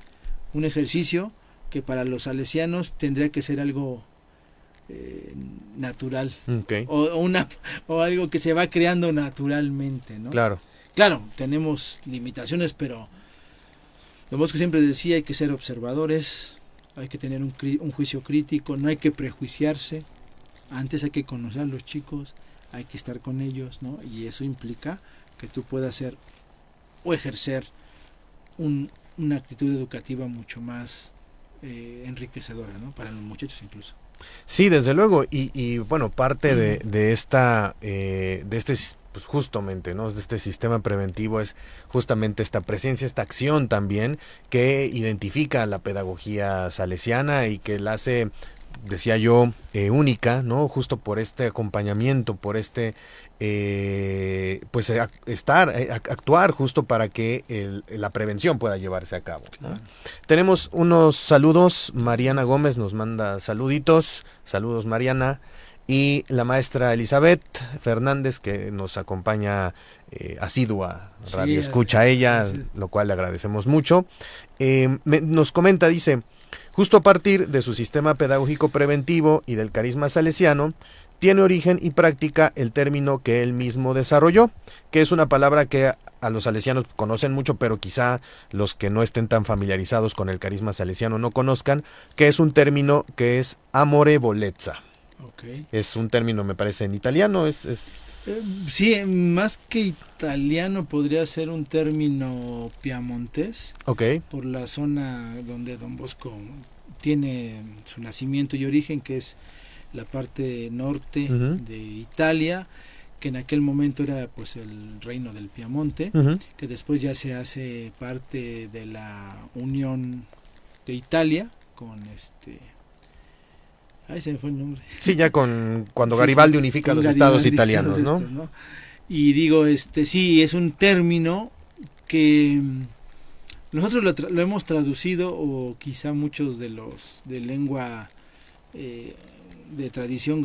Un ejercicio que para los salesianos tendría que ser algo natural. Okay. O algo que se va creando naturalmente, ¿no? Claro. Claro, tenemos limitaciones, pero Don Bosco siempre decía: hay que ser observadores, hay que tener un juicio crítico, no hay que prejuiciarse. Antes hay que conocer a los chicos, hay que estar con ellos, ¿no? Y eso implica que tú puedas ser o ejercer una actitud educativa mucho más enriquecedora, ¿no? Para los muchachos incluso. Sí, desde luego, y bueno, parte de esta, pues justamente, ¿no? De este sistema preventivo es justamente esta presencia, esta acción también que identifica la pedagogía salesiana y que la hace, decía yo, única, ¿no? Justo por este acompañamiento, por este pues actuar justo para que la prevención pueda llevarse a cabo, ¿no? Claro. Tenemos unos saludos. Mariana Gómez nos manda saluditos. Saludos, Mariana. Y la maestra Elizabeth Fernández, que nos acompaña asidua, radio escucha a ella, lo cual le agradecemos mucho. Nos comenta, dice: justo a partir de su sistema pedagógico preventivo y del carisma salesiano, tiene origen y práctica el término que él mismo desarrolló, que es una palabra que a los salesianos conocen mucho, pero quizá los que no estén tan familiarizados con el carisma salesiano no conozcan, que es un término que es amorevolezza. Okay. Es un término, me parece, en italiano. Sí, más que italiano podría ser un término piamontés. Okay. Por la zona donde Don Bosco tiene su nacimiento y origen, que es la parte norte Ujú. de Italia, que en aquel momento era pues el reino del Piamonte, Ujú. que después ya se hace parte de la Unión de Italia con ay, se me fue el nombre. Sí, ya cuando Sí, Garibaldi sí, unifica con los Garibaldi, estados italianos, todos ¿no? estos, ¿no? Y digo, sí, es un término que nosotros lo hemos traducido, o quizá muchos de los de lengua de tradición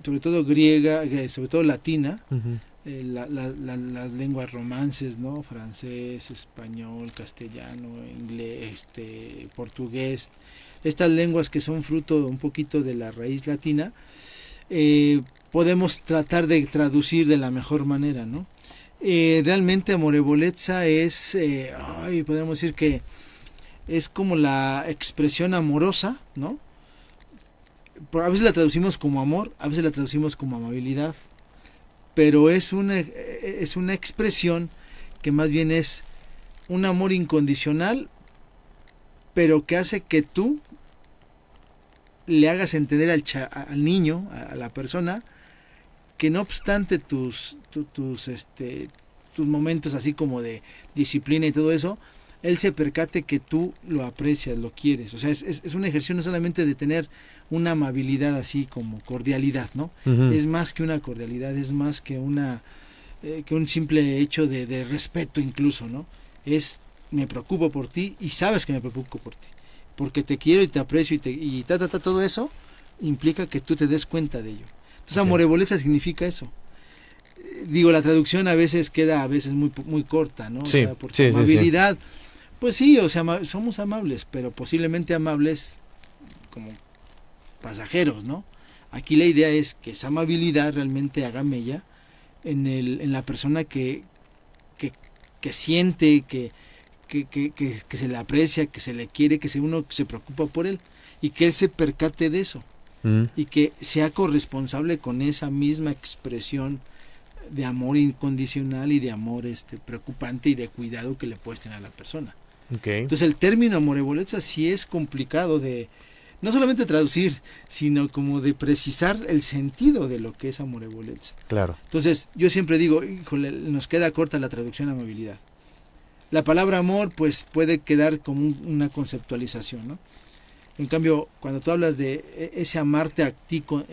sobre todo griega, sobre todo latina, Ujú. las lenguas romances, ¿no? Francés, español, castellano, inglés, portugués, estas lenguas que son fruto un poquito de la raíz latina, podemos tratar de traducir de la mejor manera, ¿no? Realmente amorevolezza es, podríamos decir que es como la expresión amorosa, ¿no? A veces la traducimos como amor, a veces la traducimos como amabilidad, pero es una expresión que más bien es un amor incondicional, pero que hace que tú le hagas entender al niño, a la persona, que no obstante tus momentos así como de disciplina y todo eso, él se percate que tú lo aprecias, lo quieres. O sea, es un ejercicio no solamente de tener una amabilidad así como cordialidad, ¿no? Ujú. Es más que una cordialidad, es más que que un simple hecho de respeto incluso, ¿no? Me preocupo por ti y sabes que me preocupo por ti, porque te quiero y te aprecio todo eso implica que tú te des cuenta de ello. Entonces, amorevolezza significa eso. Digo, la traducción a veces queda muy corta, ¿no? Sí, O sea, porque sí, sí, sí. amabilidad, pues sí, o sea, somos amables, pero posiblemente amables como pasajeros, ¿no? Aquí la idea es que esa amabilidad realmente haga mella en la persona que siente, que se le aprecia, que se le quiere, uno se preocupa por él, y que él se percate de eso, Ujú. y que sea corresponsable con esa misma expresión de amor incondicional y de amor preocupante y de cuidado que le puedes tener a la persona. Okay. Entonces el término amorevolezza sí es complicado de no solamente traducir, sino como de precisar el sentido de lo que es amorevolezza. Claro. Entonces yo siempre digo, híjole, nos queda corta la traducción amabilidad. La palabra amor pues puede quedar como una conceptualización, ¿no? En cambio, cuando tú hablas de ese amarte a ti con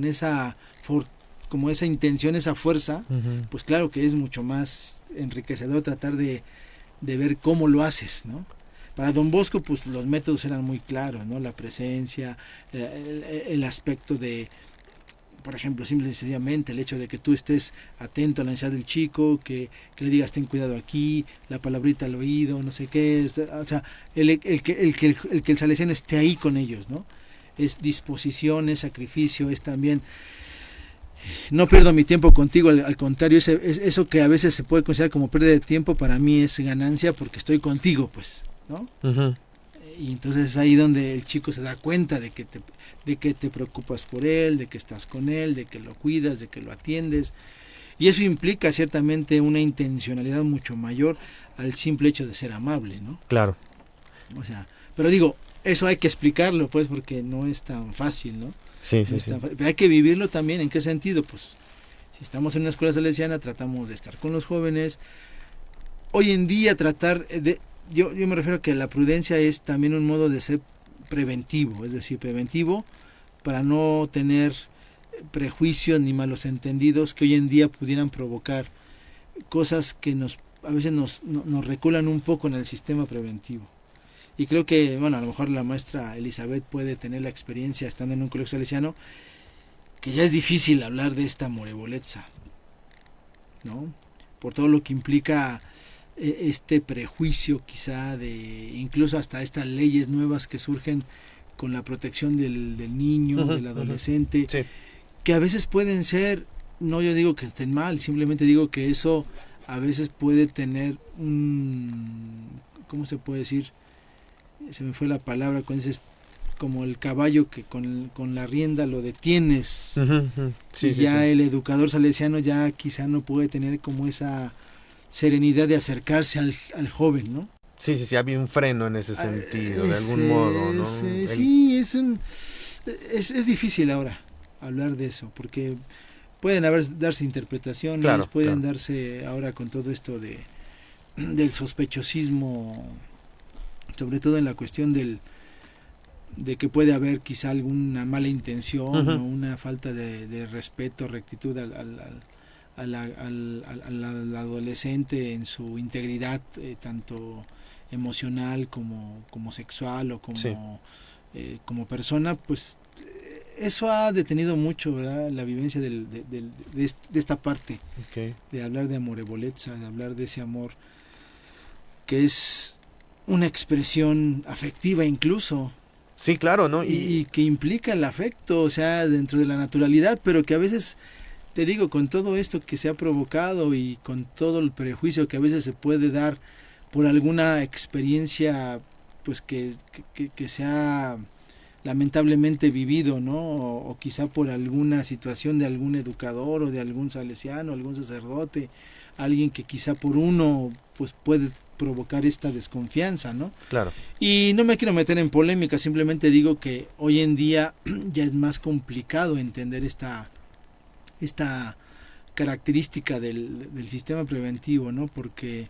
esa como esa intención, esa fuerza, Ujú. pues claro que es mucho más enriquecedor tratar de ver cómo lo haces, ¿no? Para Don Bosco, pues los métodos eran muy claros, ¿no? La presencia, el aspecto de, por ejemplo, simple y sencillamente el hecho de que tú estés atento a la necesidad del chico, que le digas ten cuidado aquí, la palabrita al oído, no sé qué, o sea, el que el salesiano esté ahí con ellos, ¿no? Es disposición, es sacrificio, es también no pierdo mi tiempo contigo, al contrario, eso que a veces se puede considerar como pérdida de tiempo, para mí es ganancia porque estoy contigo, pues, ¿no? Ujú. Y entonces es ahí donde el chico se da cuenta de que te preocupas por él, de que estás con él, de que lo cuidas, de que lo atiendes. Y eso implica ciertamente una intencionalidad mucho mayor al simple hecho de ser amable, ¿no? Claro. O sea, pero digo, eso hay que explicarlo, pues, porque no es tan fácil, ¿no? Sí, No sí, es sí. tan fácil. Pero hay que vivirlo también. ¿En qué sentido? Pues, si estamos en una escuela salesiana, tratamos de estar con los jóvenes. Hoy en día yo me refiero a que la prudencia es también un modo de ser preventivo, es decir, preventivo para no tener prejuicios ni malos entendidos que hoy en día pudieran provocar cosas que a veces nos reculan un poco en el sistema preventivo. Y creo que, bueno, a lo mejor la maestra Elizabeth puede tener la experiencia estando en un colegio salesiano, que ya es difícil hablar de esta amorevolezza, ¿no? Por todo lo que implica este prejuicio quizá de incluso hasta estas leyes nuevas que surgen con la protección del niño, Ujú, del adolescente, Sí. que a veces pueden ser, no yo digo que estén mal, simplemente digo que eso a veces puede tener ¿cómo se puede decir? Se me fue la palabra, con ese como el caballo que con la rienda lo detienes. Ujú, ujú. Sí, y sí, ya sí. el educador salesiano ya quizá no puede tener como esa serenidad de acercarse al joven, ¿no? Sí, sí, sí, había un freno en ese sentido, de algún modo, ¿no? Sí, Es difícil ahora hablar de eso, porque pueden darse interpretaciones, Claro, pueden claro. darse ahora con todo esto del sospechosismo, sobre todo en la cuestión de que puede haber quizá alguna mala intención Ujú. o una falta de respeto, rectitud al adolescente en su integridad, tanto emocional como sexual o Sí, como persona, pues eso ha detenido mucho, ¿verdad? La vivencia de esta parte, ok. de hablar de amorevolezza, de hablar de ese amor que es una expresión afectiva incluso, Sí, claro, ¿no? y que implica el afecto, o sea, dentro de la naturalidad, pero que a veces, te digo, con todo esto que se ha provocado y con todo el prejuicio que a veces se puede dar por alguna experiencia, pues que se ha lamentablemente vivido, ¿no? O quizá por alguna situación de algún educador o de algún salesiano, algún sacerdote, alguien que quizá por uno pues puede provocar esta desconfianza, ¿no? claro. Y no me quiero meter en polémica, simplemente digo que hoy en día ya es más complicado entender esta característica del sistema preventivo, ¿no? Porque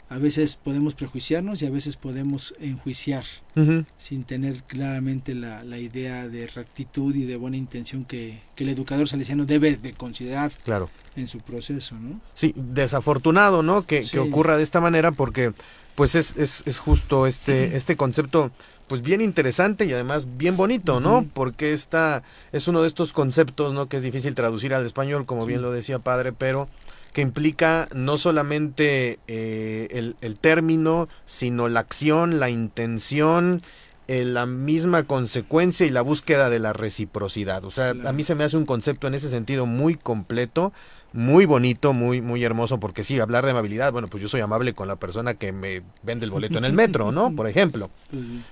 a veces podemos prejuiciarnos y a veces podemos enjuiciar Ujú. sin tener claramente la idea de rectitud y de buena intención que el educador salesiano debe de considerar Claro. en su proceso, ¿no? Sí, desafortunado, ¿no? Que Sí. ocurra de esta manera porque pues es justo este concepto pues bien interesante y además bien bonito, ¿no? Ujú. Porque esta es uno de estos conceptos, ¿no? Que es difícil traducir al español, como Sí. bien lo decía padre, pero que implica no solamente el término, sino la acción, la intención, la misma consecuencia y la búsqueda de la reciprocidad. O sea, a Claro. mí se me hace un concepto en ese sentido muy completo, muy bonito, muy hermoso, porque sí, hablar de amabilidad, bueno, pues yo soy amable con la persona que me vende el boleto en el metro, ¿no? Por ejemplo. Pues sí.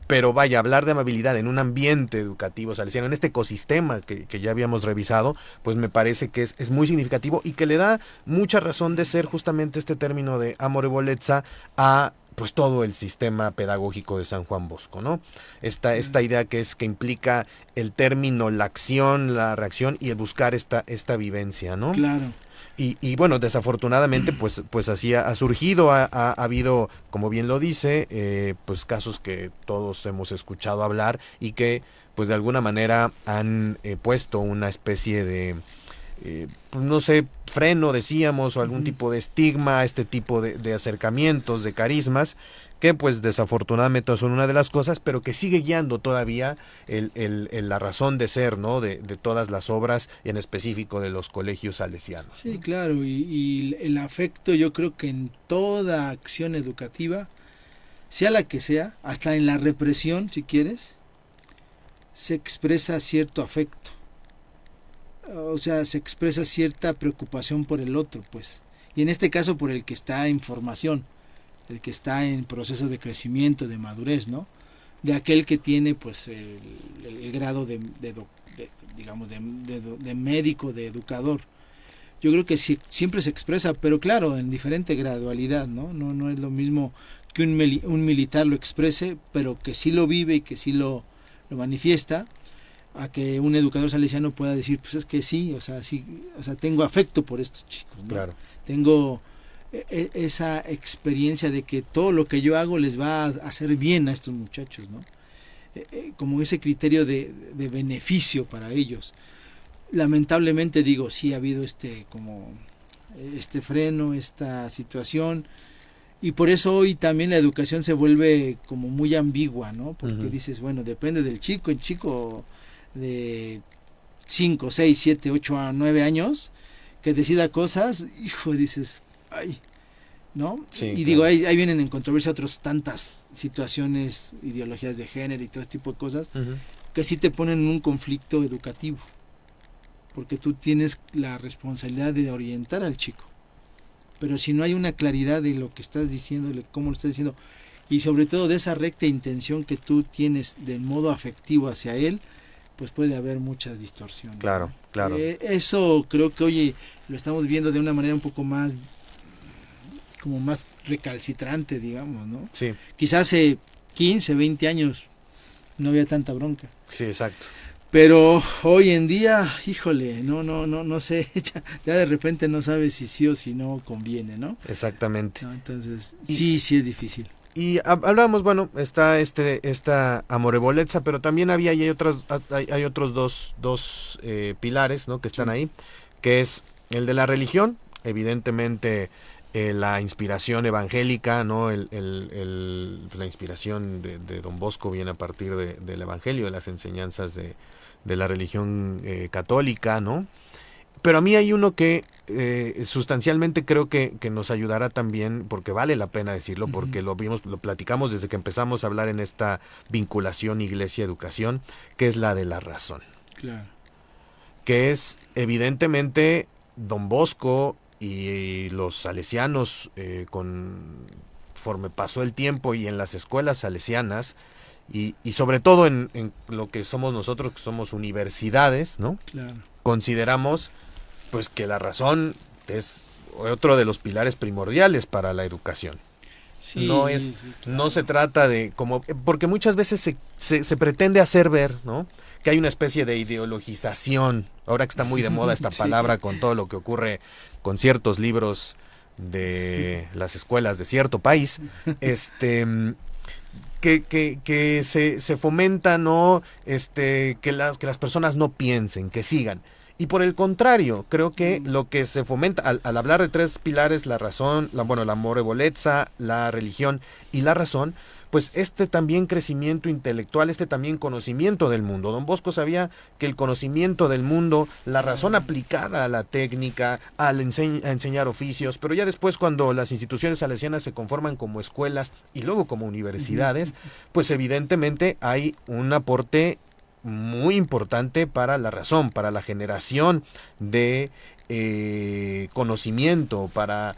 Pero vaya, hablar de amabilidad en un ambiente educativo salesiano, en este ecosistema que ya habíamos revisado, pues me parece que es muy significativo y que le da mucha razón de ser justamente este término de amorevolezza a pues todo el sistema pedagógico de San Juan Bosco, ¿no? Esta idea que implica el término, la acción, la reacción y el buscar esta vivencia, ¿no? Claro. Y bueno, desafortunadamente, pues así ha surgido, ha habido, como bien lo dice, pues casos que todos hemos escuchado hablar y que, pues de alguna manera han puesto una especie de, pues, no sé, freno, decíamos, o algún Ujú. tipo de estigma a este tipo de acercamientos, de carismas, que pues desafortunadamente son una de las cosas, pero que sigue guiando todavía la razón de ser, ¿no? De todas las obras, y en específico de los colegios salesianos, Sí, ¿no? claro, y el afecto yo creo que en toda acción educativa, sea la que sea, hasta en la represión, si quieres, se expresa cierto afecto. O sea, se expresa cierta preocupación por el otro, pues. Y en este caso por el que está en formación, el que está en proceso de crecimiento, de madurez, ¿no? De aquel que tiene, pues, el grado digamos, de médico, de educador. Yo creo que sí, siempre se expresa, pero claro, en diferente gradualidad, ¿no? No es lo mismo que un militar lo exprese, pero que sí lo vive y que sí lo manifiesta, a que un educador salesiano pueda decir, pues es que sí, o sea, tengo afecto por estos chicos, ¿no? Claro. Tengo esa experiencia de que todo lo que yo hago les va a hacer bien a estos muchachos, ¿no? Como ese criterio de beneficio para ellos. Lamentablemente digo, sí ha habido este freno, esta situación, y por eso hoy también la educación se vuelve como muy ambigua, ¿no? Porque Ujú. dices, bueno, depende del chico, el chico de 5 6 7 8 a 9 años que decida cosas, hijo, dices, ay, ¿no? Sí, Y digo, claro. ahí vienen en controversia otras tantas situaciones, ideologías de género y todo este tipo de cosas, Ujú. que sí te ponen en un conflicto educativo, porque tú tienes la responsabilidad de orientar al chico. Pero si no hay una claridad de lo que estás diciendo, de cómo lo estás diciendo, y sobre todo de esa recta intención que tú tienes de modo afectivo hacia él, pues puede haber muchas distorsiones, Claro, ¿no? claro. Eso creo que hoy lo estamos viendo de una manera un poco más, como más recalcitrante, digamos, ¿no? Sí, Quizás hace 15, 20 años no había tanta bronca. Sí, exacto. Pero hoy en día, híjole, no sé, ya de repente no sabes si sí o si no conviene, ¿no? Exactamente. ¿No? Entonces, Y- sí es difícil. Y hablábamos, bueno, está esta amorevolezza, pero también había y hay otros dos pilares, ¿no? Que están Sí. ahí, que es el de la religión, evidentemente la inspiración evangélica, ¿no? La inspiración de Don Bosco viene a partir del Evangelio, de las enseñanzas de la religión católica, ¿no? Pero a mí hay uno que sustancialmente creo que nos ayudará también, porque vale la pena decirlo, porque lo platicamos desde que empezamos a hablar en esta vinculación iglesia-educación, que es la de la razón. Claro. Que es evidentemente Don Bosco y los salesianos, conforme pasó el tiempo y en las escuelas salesianas, y sobre todo en lo que somos nosotros, que somos universidades, ¿no? Claro. Consideramos pues que la razón es otro de los pilares primordiales para la educación. Sí, No es, sí, claro. no se trata de como, porque muchas veces se pretende hacer ver, ¿no? Que hay una especie de ideologización, ahora que está muy de moda esta Sí. palabra con todo lo que ocurre con ciertos libros de las escuelas de cierto país, que se fomenta, ¿no? Que las personas no piensen, que sigan. Y por el contrario, creo que lo que se fomenta, al hablar de tres pilares, la razón, la amorevolezza, la religión y la razón, pues también crecimiento intelectual, también conocimiento del mundo. Don Bosco sabía que el conocimiento del mundo, la razón aplicada a la técnica, a enseñar oficios, pero ya después cuando las instituciones salesianas se conforman como escuelas y luego como universidades, pues evidentemente hay un aporte muy importante para la razón, para la generación de conocimiento, para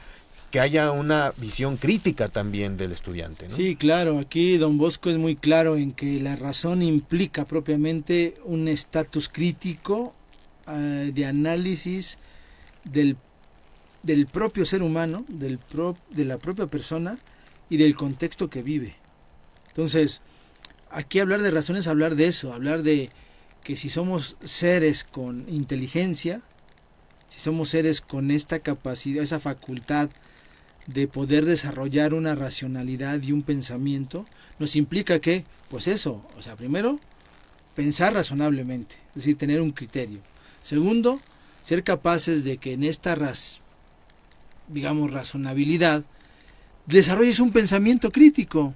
que haya una visión crítica también del estudiante, ¿no? Sí, claro, aquí Don Bosco es muy claro en que la razón implica propiamente un estatus crítico de análisis del propio ser humano, de la propia persona y del contexto que vive. Entonces, aquí hablar de razón es hablar de eso, hablar de que si somos seres con inteligencia, si somos seres con esta capacidad, esa facultad de poder desarrollar una racionalidad y un pensamiento, nos implica que, pues eso, o sea, primero, pensar razonablemente, es decir, tener un criterio. Segundo, ser capaces de que en esta razonabilidad, desarrolles un pensamiento crítico,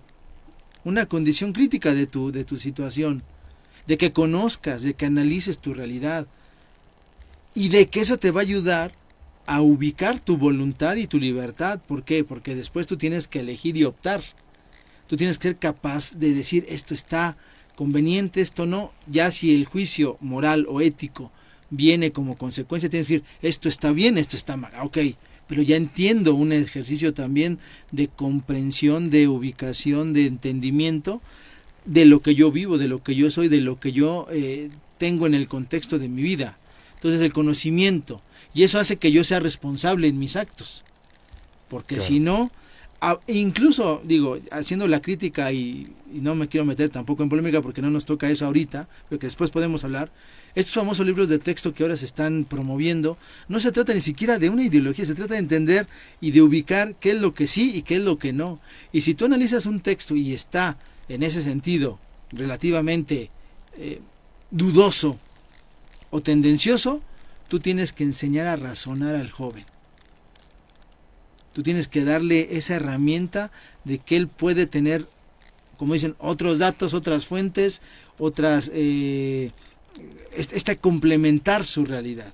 una condición crítica de tu situación, de que conozcas, de que analices tu realidad y de que eso te va a ayudar a ubicar tu voluntad y tu libertad. ¿Por qué? Porque después tú tienes que elegir y optar. Tú tienes que ser capaz de decir esto está conveniente, esto no. Ya si el juicio moral o ético viene como consecuencia, tienes que decir esto está bien, esto está mal. Ok, pero ya entiendo un ejercicio también de comprensión, de ubicación, de entendimiento de lo que yo vivo, de lo que yo soy, de lo que yo tengo en el contexto de mi vida. Entonces el conocimiento, y eso hace que yo sea responsable en mis actos, porque Claro. si no, incluso digo, haciendo la crítica y no me quiero meter tampoco en polémica porque no nos toca eso ahorita, pero que después podemos hablar, estos famosos libros de texto que ahora se están promoviendo, no se trata ni siquiera de una ideología, se trata de entender y de ubicar qué es lo que sí y qué es lo que no. Y si tú analizas un texto y está en ese sentido relativamente dudoso o tendencioso, tú tienes que enseñar a razonar al joven. Tú tienes que darle esa herramienta de que él puede tener, como dicen, otros datos, otras fuentes, otras, complementar su realidad.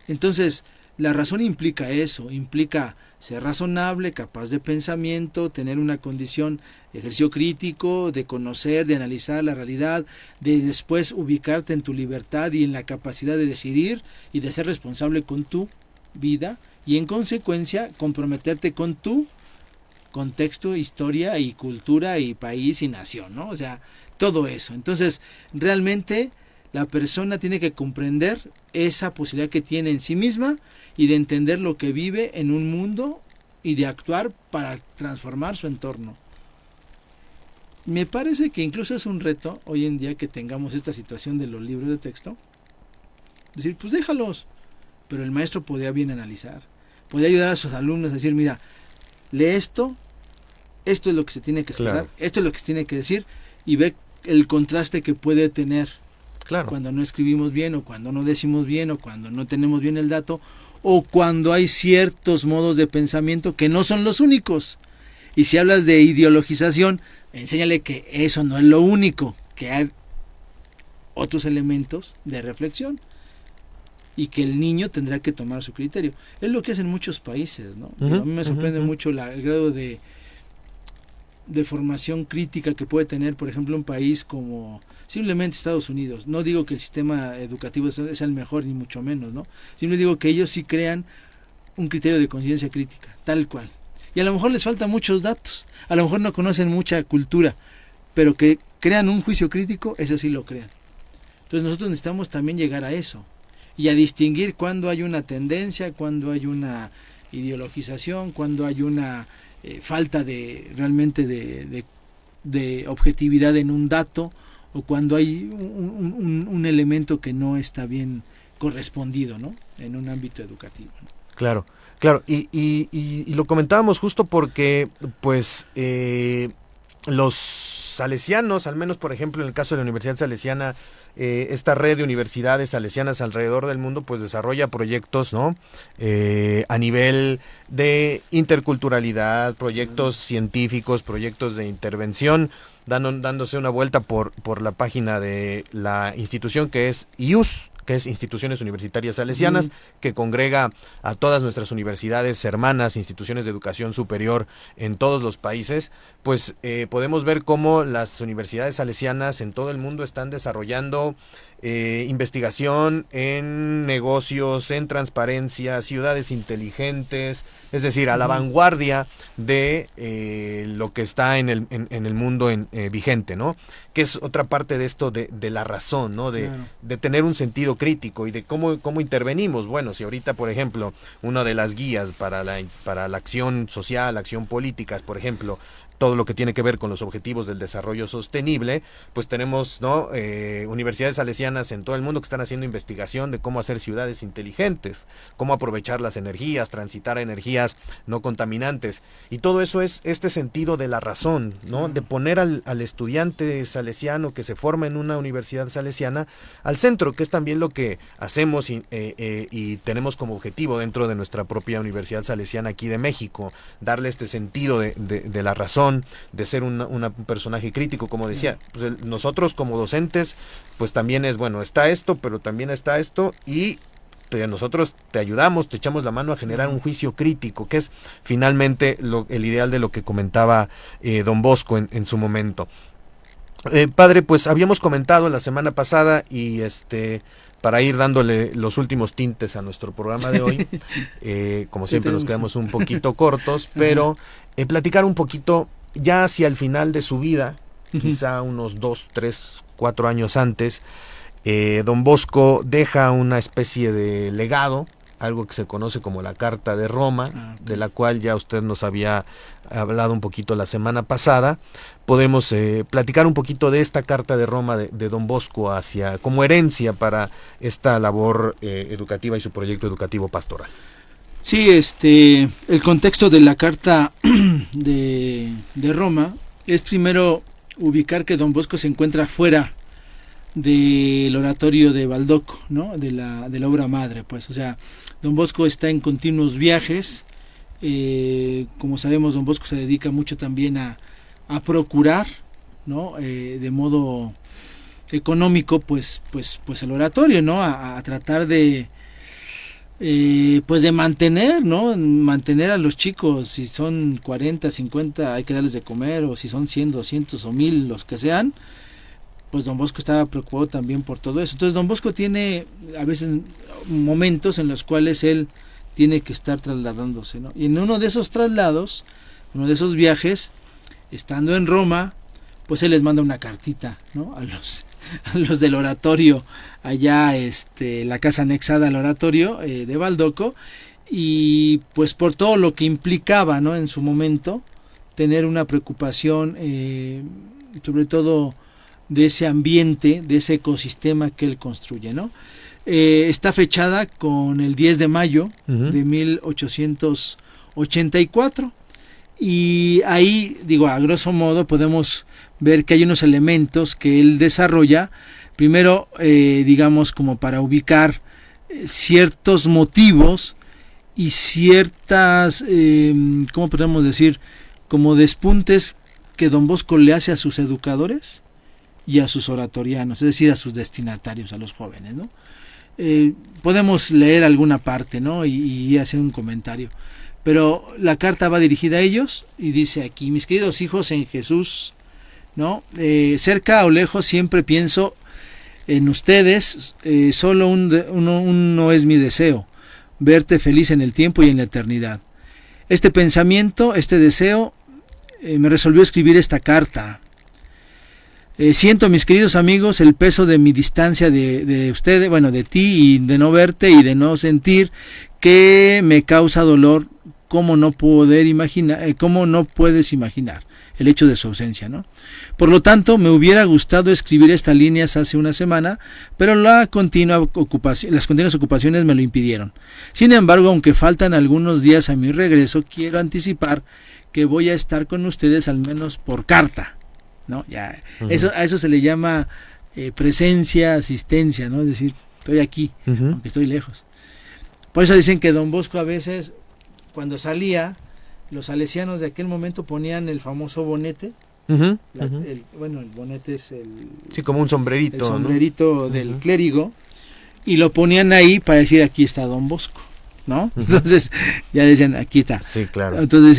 Entonces, la razón implica eso, implica ser razonable, capaz de pensamiento, tener una condición de ejercicio crítico, de conocer, de analizar la realidad, de después ubicarte en tu libertad y en la capacidad de decidir y de ser responsable con tu vida y en consecuencia comprometerte con tu contexto, historia y cultura y país y nación, ¿no? O sea, todo eso. Entonces, realmente la persona tiene que comprender esa posibilidad que tiene en sí misma y de entender lo que vive en un mundo y de actuar para transformar su entorno. Me parece que incluso es un reto hoy en día que tengamos esta situación de los libros de texto. Decir, pues déjalos. Pero el maestro podía bien analizar. Podía ayudar a sus alumnos a decir, mira, lee esto es lo que se tiene que expresar, Claro. esto es lo que se tiene que decir, y ve el contraste que puede tener Claro. cuando no escribimos bien, o cuando no decimos bien, o cuando no tenemos bien el dato, o cuando hay ciertos modos de pensamiento que no son los únicos. Y si hablas de ideologización, enséñale que eso no es lo único, que hay otros elementos de reflexión y que el niño tendrá que tomar su criterio. Es lo que hacen muchos países, ¿no? Ujú, A mí me sorprende ujú. mucho el grado de formación crítica que puede tener, por ejemplo, un país como simplemente Estados Unidos. No digo que el sistema educativo sea el mejor, ni mucho menos, ¿no? Simplemente digo que ellos sí crean un criterio de conciencia crítica, tal cual. Y a lo mejor les faltan muchos datos, a lo mejor no conocen mucha cultura, pero que crean un juicio crítico, eso sí lo crean. Entonces nosotros necesitamos también llegar a eso y a distinguir cuando hay una tendencia, cuando hay una ideologización, cuando hay una falta de realmente de objetividad en un dato, o cuando hay un elemento que no está bien correspondido, ¿no? En un ámbito educativo, ¿no? Claro, claro, y lo comentábamos justo porque, pues, los salesianos, al menos por ejemplo en el caso de la Universidad Salesiana, esta red de universidades salesianas alrededor del mundo, pues desarrolla proyectos, ¿no? A nivel de interculturalidad, proyectos científicos, proyectos de intervención, dándose una vuelta por la página de la institución que es IUS, que es Instituciones Universitarias Salesianas, que congrega a todas nuestras universidades hermanas, instituciones de educación superior en todos los países. Pues podemos ver cómo las universidades salesianas en todo el mundo están desarrollando investigación en negocios, en transparencia, ciudades inteligentes, es decir, a la vanguardia de lo que está en el mundo vigente, ¿no? Que es otra parte de esto de la razón, ¿no? Claro. De tener un sentido crítico y de cómo intervenimos. Bueno, si ahorita, por ejemplo, una de las guías para la acción social, acción política, por ejemplo, todo lo que tiene que ver con los objetivos del desarrollo sostenible, pues tenemos, ¿no? Universidades salesianas en todo el mundo que están haciendo investigación de cómo hacer ciudades inteligentes, cómo aprovechar las energías, transitar a energías no contaminantes, y todo eso es este sentido de la razón, ¿no? De poner al estudiante salesiano que se forma en una universidad salesiana al centro, que es también lo que hacemos y tenemos como objetivo dentro de nuestra propia Universidad Salesiana aquí de México, darle este sentido de la razón, de ser un personaje crítico, como decía. Pues nosotros como docentes, pues también es, bueno, está esto, pero también está esto, y nosotros te ayudamos, te echamos la mano a generar un juicio crítico, que es finalmente el ideal de lo que comentaba don Bosco en su momento. Padre, pues habíamos comentado la semana pasada, y para ir dándole los últimos tintes a nuestro programa de hoy, como siempre nos quedamos un poquito cortos, pero platicar un poquito ya hacia el final de su vida, quizá unos 2, 3, 4 años antes. Don Bosco deja una especie de legado, algo que se conoce como la Carta de Roma, de la cual ya usted nos había hablado un poquito la semana pasada. Podemos platicar un poquito de esta Carta de Roma de Don Bosco como herencia para esta labor educativa y su proyecto educativo pastoral. Sí, el contexto de la Carta de Roma es primero ubicar que Don Bosco se encuentra fuera del oratorio de Baldoco, ¿no? De la obra madre, pues. O sea, Don Bosco está en continuos viajes. Como sabemos, Don Bosco se dedica mucho también a procurar, ¿no? De modo económico, pues el oratorio, ¿no? A tratar de pues de mantener, ¿no? Mantener a los chicos, si son 40, 50, hay que darles de comer, o si son 100, 200 o 1000, los que sean. Pues Don Bosco estaba preocupado también por todo eso. Entonces Don Bosco tiene a veces momentos en los cuales él tiene que estar trasladándose, ¿no? Y en uno de esos traslados, uno de esos viajes, estando en Roma, pues él les manda una cartita, ¿no? A los del oratorio, allá la casa anexada al oratorio de Baldoco, y pues por todo lo que implicaba, ¿no? En su momento, tener una preocupación sobre todo de ese ambiente, de ese ecosistema que él construye, ¿no? Está fechada con el 10 de mayo de 1884 y ahí, digo, a grosso modo podemos ver que hay unos elementos que él desarrolla, primero, digamos, como para ubicar ciertos motivos y ciertas, ¿cómo podemos decir? Como despuntes que Don Bosco le hace a sus educadores y a sus oratorianos, es decir, a sus destinatarios, a los jóvenes, ¿no? Podemos leer alguna parte, ¿no? Y hacer un comentario. Pero la carta va dirigida a ellos y dice aquí: mis queridos hijos en Jesús, ¿no? Cerca o lejos siempre pienso en ustedes, solo uno es mi deseo, verte feliz en el tiempo y en la eternidad. Este pensamiento, este deseo, me resolvió escribir esta carta. Siento, mis queridos amigos, el peso de mi distancia de ustedes, bueno, de ti, y de no verte y de no sentir, que me causa dolor, como no puedes imaginar el hecho de su ausencia, ¿no? Por lo tanto, me hubiera gustado escribir estas líneas hace una semana, pero las continuas ocupaciones me lo impidieron. Sin embargo, aunque faltan algunos días a mi regreso, quiero anticipar que voy a estar con ustedes al menos por carta, ¿no? Ya, a eso se le llama presencia, asistencia, ¿no? Es decir, estoy aquí, aunque estoy lejos. Por eso dicen que Don Bosco a veces, cuando salía, los salesianos de aquel momento ponían el famoso bonete. El bonete es sí, como un sombrerito. El sombrerito, ¿no? Del clérigo, y lo ponían ahí para decir: aquí está Don Bosco, ¿no? Entonces ya decían: aquí está. Sí, claro. Entonces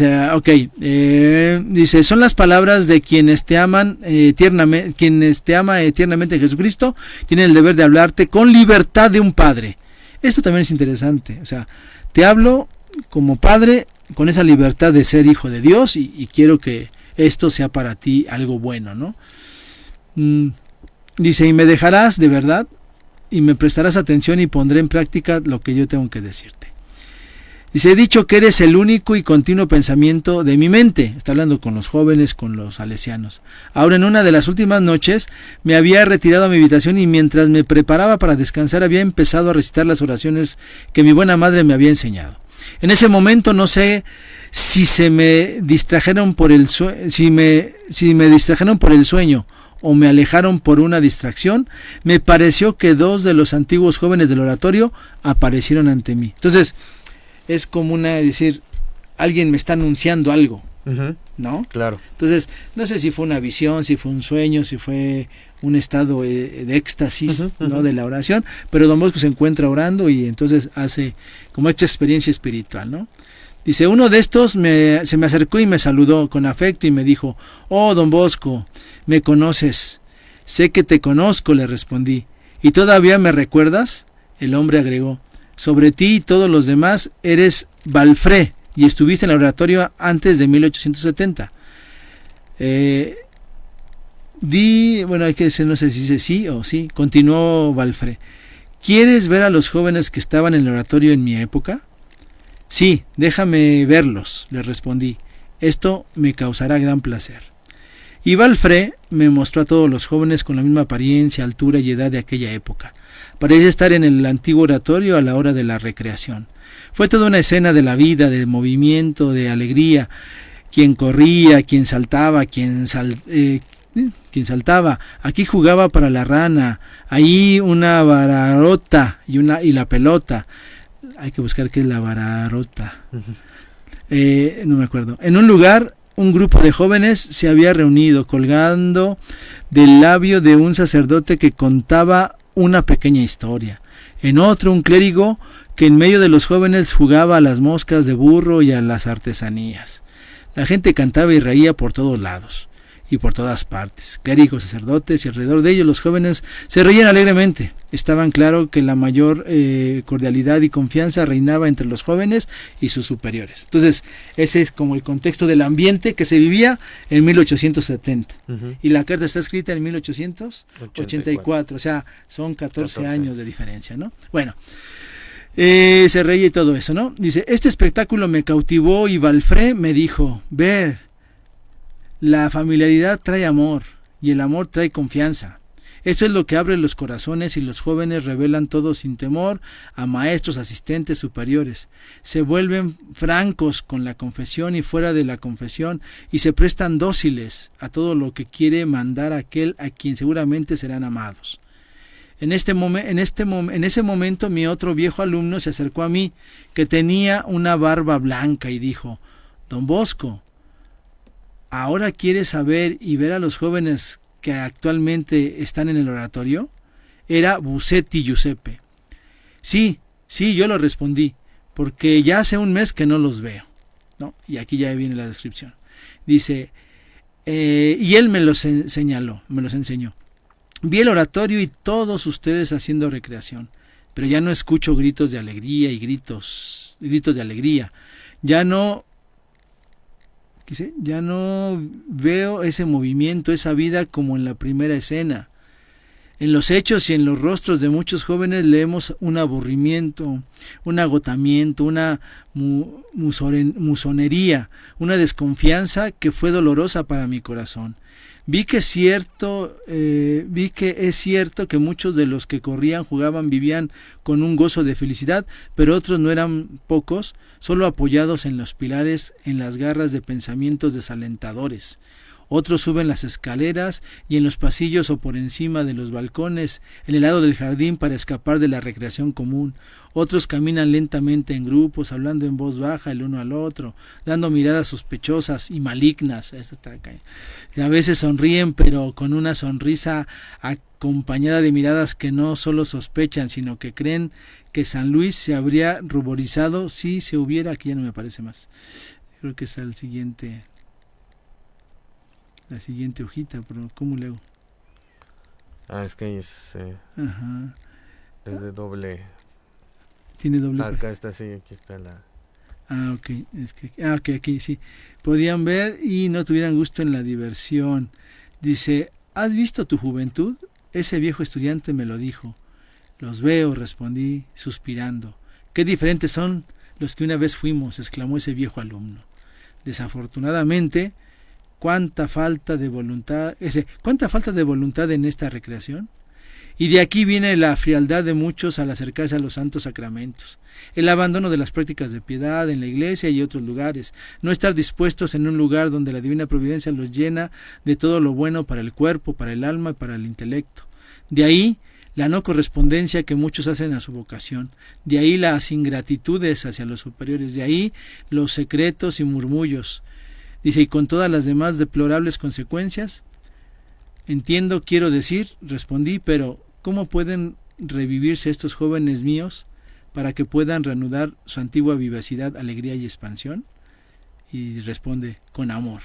dice: son las palabras de quienes te aman tiernamente, tiernamente Jesucristo, tienen el deber de hablarte con libertad de un padre. Esto también es interesante. O sea, te hablo como padre, con esa libertad de ser hijo de Dios, y quiero que esto sea para ti algo bueno, ¿no? Dice: y me dejarás de verdad, y me prestarás atención, y pondré en práctica lo que yo tengo que decirte. Dice: he dicho que eres el único y continuo pensamiento de mi mente. Está hablando con los jóvenes, con los salesianos. Ahora, en una de las últimas noches, me había retirado a mi habitación, y mientras me preparaba para descansar, había empezado a recitar las oraciones que mi buena madre me había enseñado. En ese momento, no sé si me distrajeron por el sueño o me alejaron por una distracción, me pareció que dos de los antiguos jóvenes del oratorio aparecieron ante mí. Entonces, es como decir, alguien me está anunciando algo, ¿no? Claro. Entonces, no sé si fue una visión, si fue un sueño, si fue un estado de éxtasis, ¿no? De la oración, pero Don Bosco se encuentra orando y entonces hace como esta experiencia espiritual, ¿no? Dice: uno de estos se me acercó y me saludó con afecto y me dijo: oh, Don Bosco, ¿me conoces? Sé que te conozco, le respondí. ¿Y todavía me recuerdas? El hombre agregó: sobre ti y todos los demás eres Valfré, y estuviste en el oratorio antes de 1870. Hay que decir, no sé si dice sí o sí. Continuó Valfré: ¿quieres ver a los jóvenes que estaban en el oratorio en mi época? Sí, déjame verlos, le respondí. Esto me causará gran placer. Y Valfré me mostró a todos los jóvenes con la misma apariencia, altura y edad de aquella época. Parecía estar en el antiguo oratorio a la hora de la recreación. Fue toda una escena de la vida, de movimiento, de alegría. Quien corría, quien saltaba, quien saltaba. Aquí jugaba para la rana, ahí una vararota y la pelota. Hay que buscar qué es la vararota. No me acuerdo. En un lugar, un grupo de jóvenes se había reunido, colgando del labio de un sacerdote que contaba una pequeña historia. En otro, un clérigo que en medio de los jóvenes jugaba a las moscas de burro y a las artesanías. La gente cantaba y reía por todos lados y por todas partes, clérigos, sacerdotes, y alrededor de ellos los jóvenes se reían alegremente. Estaban claro que la mayor cordialidad y confianza reinaba entre los jóvenes y sus superiores. Entonces, ese es como el contexto del ambiente que se vivía en 1870. Y la carta está escrita en 1884, o sea, son 14 años de diferencia, ¿no? Bueno, se reía y todo eso, ¿no? Dice: este espectáculo me cautivó y Valfré me dijo: ver, la familiaridad trae amor, y el amor trae confianza. Esto es lo que abre los corazones y los jóvenes revelan todo sin temor a maestros, asistentes, superiores. Se vuelven francos con la confesión y fuera de la confesión y se prestan dóciles a todo lo que quiere mandar aquel a quien seguramente serán amados. En ese momento mi otro viejo alumno se acercó a mí, que tenía una barba blanca, y dijo: Don Bosco, ¿ahora quiere saber y ver a los jóvenes que actualmente están en el oratorio? Era Busetti Giuseppe. Sí, yo lo respondí, porque ya hace un mes que no los veo, ¿no? Y aquí ya viene la descripción. Dice, y él me los enseñó. Vi el oratorio y todos ustedes haciendo recreación, pero ya no escucho gritos de alegría y gritos de alegría. Ya no veo ese movimiento, esa vida como en la primera escena. En los hechos y en los rostros de muchos jóvenes leemos un aburrimiento, un agotamiento, una musonería, una desconfianza que fue dolorosa para mi corazón. Vi que es cierto que muchos de los que corrían, jugaban, vivían con un gozo de felicidad, pero otros no eran pocos, solo apoyados en los pilares, en las garras de pensamientos desalentadores. Otros suben las escaleras y en los pasillos o por encima de los balcones, en el lado del jardín para escapar de la recreación común. Otros caminan lentamente en grupos, hablando en voz baja el uno al otro, dando miradas sospechosas y malignas. A veces sonríen, pero con una sonrisa acompañada de miradas que no solo sospechan, sino que creen que San Luis se habría ruborizado si se hubiera... Aquí ya no me aparece más. Creo que está la siguiente hojita, pero ¿cómo le hago? Es que es Ajá. de doble. Tiene doble. Acá está, sí, aquí está la... Ok, ok, aquí sí. Podían ver y no tuvieran gusto en la diversión. Dice, ¿has visto tu juventud? Ese viejo estudiante me lo dijo. Los veo, respondí, suspirando. Qué diferentes son los que una vez fuimos, exclamó ese viejo alumno. Desafortunadamente, ¿cuánta falta de voluntad en esta recreación? Y de aquí viene la frialdad de muchos al acercarse a los santos sacramentos, el abandono de las prácticas de piedad en la iglesia y otros lugares, no estar dispuestos en un lugar donde la divina providencia los llena de todo lo bueno para el cuerpo, para el alma y para el intelecto. De ahí la no correspondencia que muchos hacen a su vocación, de ahí las ingratitudes hacia los superiores, de ahí los secretos y murmullos. Dice, y con todas las demás deplorables consecuencias. Entiendo, quiero decir, respondí, pero ¿cómo pueden revivirse estos jóvenes míos para que puedan reanudar su antigua vivacidad, alegría y expansión? Y responde, con amor,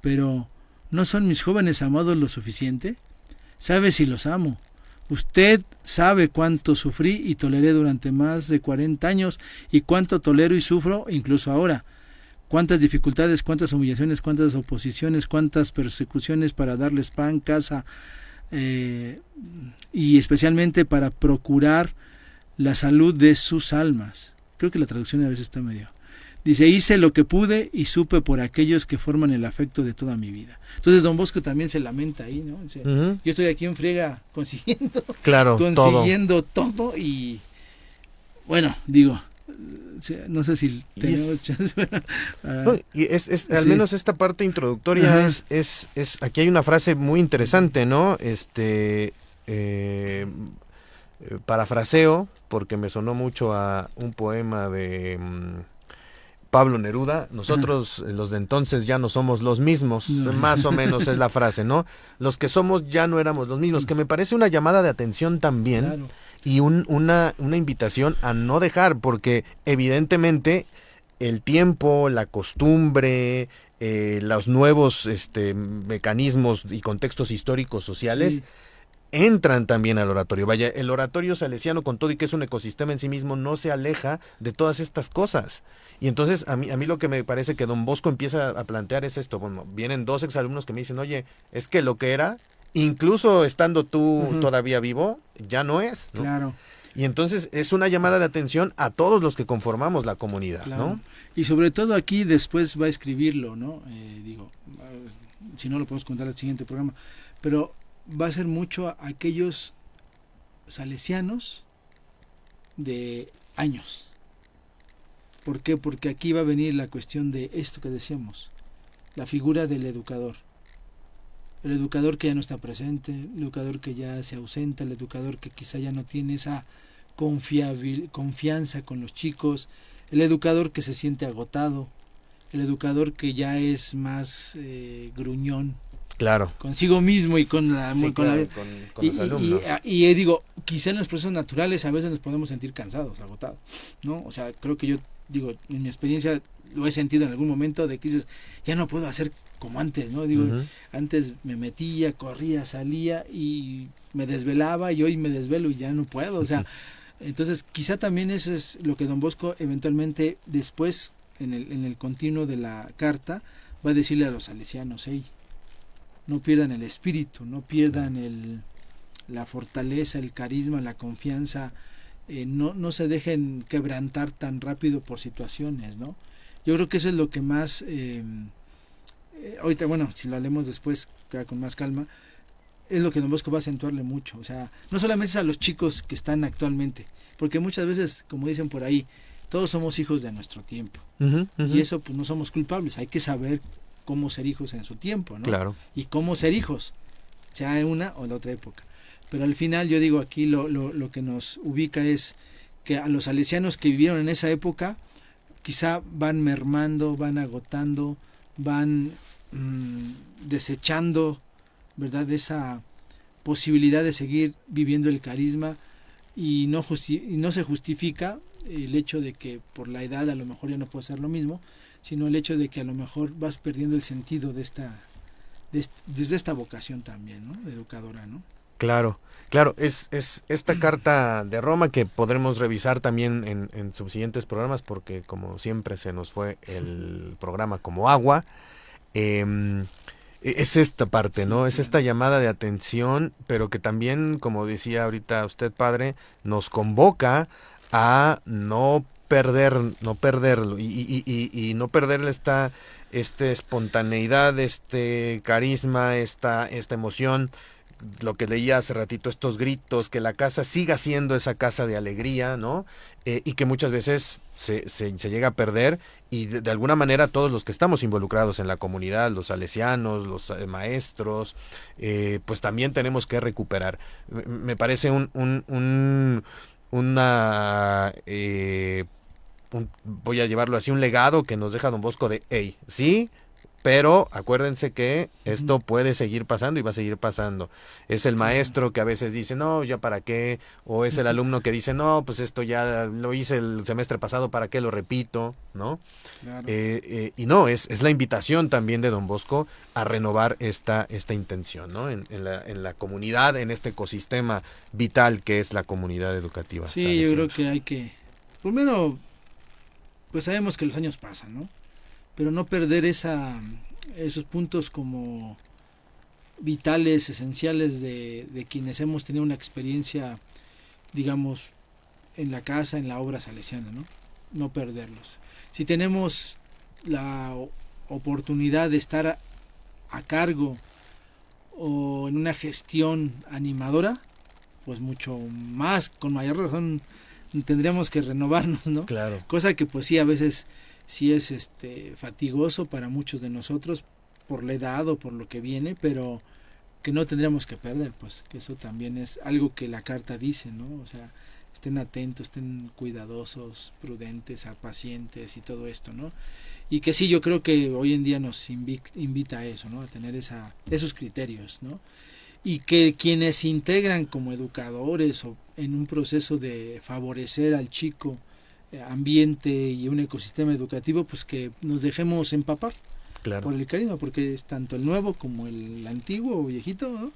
pero ¿no son mis jóvenes amados lo suficiente? ¿Sabe si los amo? Usted sabe cuánto sufrí y toleré durante más de 40 años y cuánto tolero y sufro incluso ahora. Cuántas dificultades, cuántas humillaciones, cuántas oposiciones, cuántas persecuciones para darles pan, casa, y especialmente para procurar la salud de sus almas. Creo que la traducción a veces está medio... Dice, hice lo que pude y supe por aquellos que forman el afecto de toda mi vida. Entonces Don Bosco también se lamenta ahí, ¿no? Dice, yo estoy aquí en friega consiguiendo todo y bueno, digo... No sé si tenemos chance. Al menos esta parte introductoria es aquí hay una frase muy interesante, ¿no? Parafraseo, porque me sonó mucho a un poema de Pablo Neruda. Nosotros, los de entonces, ya no somos los mismos, más o menos es la frase, ¿no? Los que somos ya no éramos los mismos, que me parece una llamada de atención también. Claro. Y una invitación a no dejar, porque evidentemente el tiempo, la costumbre, los nuevos mecanismos y contextos históricos sociales entran también al oratorio. Vaya, el oratorio salesiano, con todo y que es un ecosistema en sí mismo, no se aleja de todas estas cosas. Y entonces a mí lo que me parece que Don Bosco empieza a plantear es esto. Bueno, vienen dos exalumnos que me dicen, oye, es que lo que era... Incluso estando tú todavía vivo, ya no es, ¿no? Claro. Y entonces es una llamada de atención a todos los que conformamos la comunidad, claro, ¿no? Y sobre todo aquí después va a escribirlo, ¿no? si no lo podemos contar al siguiente programa, pero va a ser mucho a aquellos salesianos de años. ¿Por qué? Porque aquí va a venir la cuestión de esto que decíamos, la figura del educador. El educador que ya no está presente, el educador que ya se ausenta, el educador que quizá ya no tiene esa confianza con los chicos, el educador que se siente agotado, el educador que ya es más gruñón, Claro. consigo mismo y con la, Sí, con claro, la con los alumnos. y digo, quizá en los procesos naturales a veces nos podemos sentir cansados, agotados, ¿no? O sea, creo que yo digo, en mi experiencia lo he sentido en algún momento de que dices, ya no puedo hacer como antes, ¿no? Digo, Ujú. antes me metía, corría, salía y me desvelaba y hoy me desvelo y ya no puedo, o sea, entonces quizá también eso es lo que don Bosco eventualmente después en el continuo de la carta va a decirle a los salesianos, hey, no pierdan el espíritu, no pierdan la fortaleza, el carisma, la confianza, no se dejen quebrantar tan rápido por situaciones, ¿no? Yo creo que eso es lo que más, ahorita, bueno, si lo hablemos después, queda con más calma, es lo que don Bosco va a acentuarle mucho, o sea, no solamente es a los chicos que están actualmente, porque muchas veces, como dicen por ahí, todos somos hijos de nuestro tiempo, Ujú, ujú. y eso pues no somos culpables, hay que saber cómo ser hijos en su tiempo, ¿no? Claro. Y cómo ser hijos, sea en una o en la otra época. Pero al final yo digo aquí lo que nos ubica es que a los salesianos que vivieron en esa época quizá van mermando, van agotando, van desechando, ¿verdad? Esa posibilidad de seguir viviendo el carisma y no se justifica el hecho de que por la edad a lo mejor ya no puede ser lo mismo, sino el hecho de que a lo mejor vas perdiendo el sentido desde esta vocación también, ¿no? Educadora, ¿no? Claro, claro, es esta carta de Roma que podremos revisar también en subsiguientes programas porque como siempre se nos fue el programa como agua. Es esta parte, Sí, ¿no? Es claro. esta llamada de atención, pero que también, como decía ahorita usted, padre, nos convoca a no perderlo y no perder esta espontaneidad, este carisma, esta emoción, lo que leía hace ratito, estos gritos, que la casa siga siendo esa casa de alegría, ¿no? Y que muchas veces se llega a perder y de alguna manera todos los que estamos involucrados en la comunidad, los salesianos, los maestros, pues también tenemos que recuperar. Me parece voy a llevarlo así, un legado que nos deja don Bosco de, hey, sí, pero acuérdense que esto puede seguir pasando y va a seguir pasando. Es el maestro que a veces dice, no, ya para qué, o es el alumno que dice, no, pues esto ya lo hice el semestre pasado, ¿para qué lo repito? ¿No? Claro. Y no, es la invitación también de don Bosco a renovar esta intención, ¿no? En la comunidad, en este ecosistema vital que es la comunidad educativa. Sí, salesiana. yo creo que hay que, primero, pues sabemos que los años pasan, ¿no? Pero no perder esos puntos como vitales, esenciales de quienes hemos tenido una experiencia, digamos, en la casa, en la obra salesiana, ¿no? No perderlos. Si tenemos la oportunidad de estar a cargo o en una gestión animadora, pues mucho más, con mayor razón, tendríamos que renovarnos, ¿no? Claro. Cosa que pues sí, a veces sí es fatigoso para muchos de nosotros por la edad o por lo que viene, pero que no tendríamos que perder, pues que eso también es algo que la carta dice, ¿no? O sea, estén atentos, estén cuidadosos, prudentes, pacientes y todo esto, ¿no? Y que sí, yo creo que hoy en día nos invita a eso, ¿no? A tener esos criterios, ¿no? Y que quienes se integran como educadores o en un proceso de favorecer al chico ambiente y un ecosistema educativo, pues que nos dejemos empapar Claro. por el carisma, porque es tanto el nuevo como el antiguo o viejito, ¿no?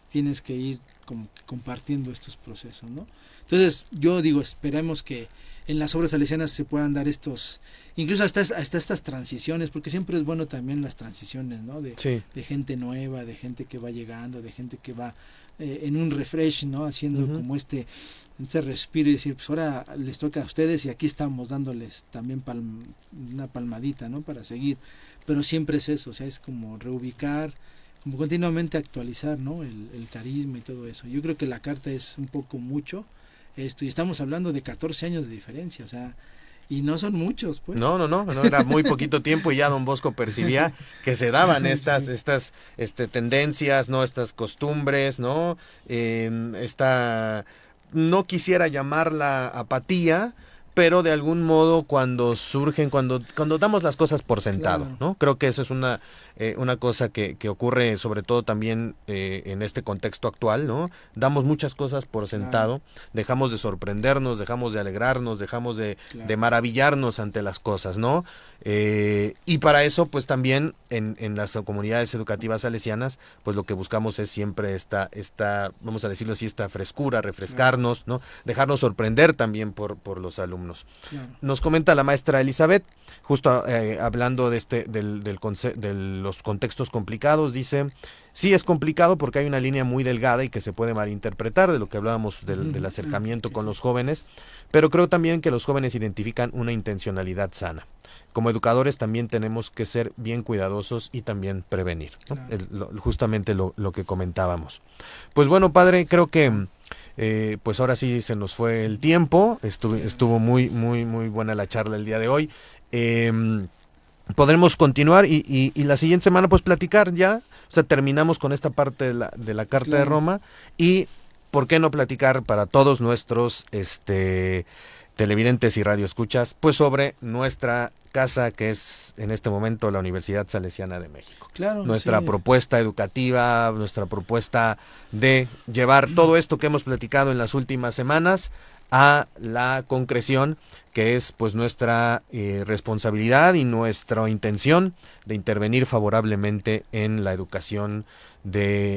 Tienes que ir como que compartiendo estos procesos, ¿no? Entonces yo digo, esperemos que en las obras salesianas se puedan dar incluso hasta estas transiciones, porque siempre es bueno también las transiciones, ¿no? Sí. De gente nueva, de gente que va llegando, de gente que va en un refresh, ¿no? Haciendo como este respiro y decir, pues ahora les toca a ustedes y aquí estamos dándoles también una palmadita, ¿no? Para seguir. pero siempre es eso, o sea, es como reubicar, como continuamente actualizar, ¿no? El carisma y todo eso. Yo creo que la carta es un poco mucho esto, y estamos hablando de 14 años de diferencia, o sea, y no son muchos, pues. No, era muy poquito tiempo y ya don Bosco percibía que se daban estas tendencias, ¿no? Estas costumbres, ¿no? No quisiera llamarla apatía, pero de algún modo cuando surgen, cuando damos las cosas por sentado, Claro. ¿no? Creo que esa es una cosa que ocurre sobre todo también en este contexto actual, ¿no? Damos muchas cosas por sentado, dejamos de sorprendernos, dejamos de alegrarnos, dejamos de maravillarnos ante las cosas, ¿no? Y para eso, pues también en las comunidades educativas salesianas, pues lo que buscamos es siempre esta vamos a decirlo así, esta frescura, refrescarnos, ¿no? Dejarnos sorprender también por los alumnos. Claro. Nos comenta la maestra Elizabeth, justo hablando de los contextos complicados, dice, sí es complicado porque hay una línea muy delgada y que se puede malinterpretar de lo que hablábamos del acercamiento con los jóvenes, pero creo también que los jóvenes identifican una intencionalidad sana. Como educadores también tenemos que ser bien cuidadosos y también prevenir, ¿no? Claro. Justamente lo que comentábamos. Pues bueno, padre, creo que pues ahora sí se nos fue el tiempo, estuvo muy buena la charla el día de hoy. Podremos continuar y la siguiente semana pues platicar ya, o sea, terminamos con esta parte de la Carta de Roma y ¿por qué no platicar para todos nuestros televidentes y radioescuchas pues sobre nuestra casa que es en este momento la Universidad Salesiana de México? Claro, nuestra sí. propuesta educativa, nuestra propuesta de llevar todo esto que hemos platicado en las últimas semanas a la concreción, que es pues nuestra responsabilidad y nuestra intención de intervenir favorablemente en la educación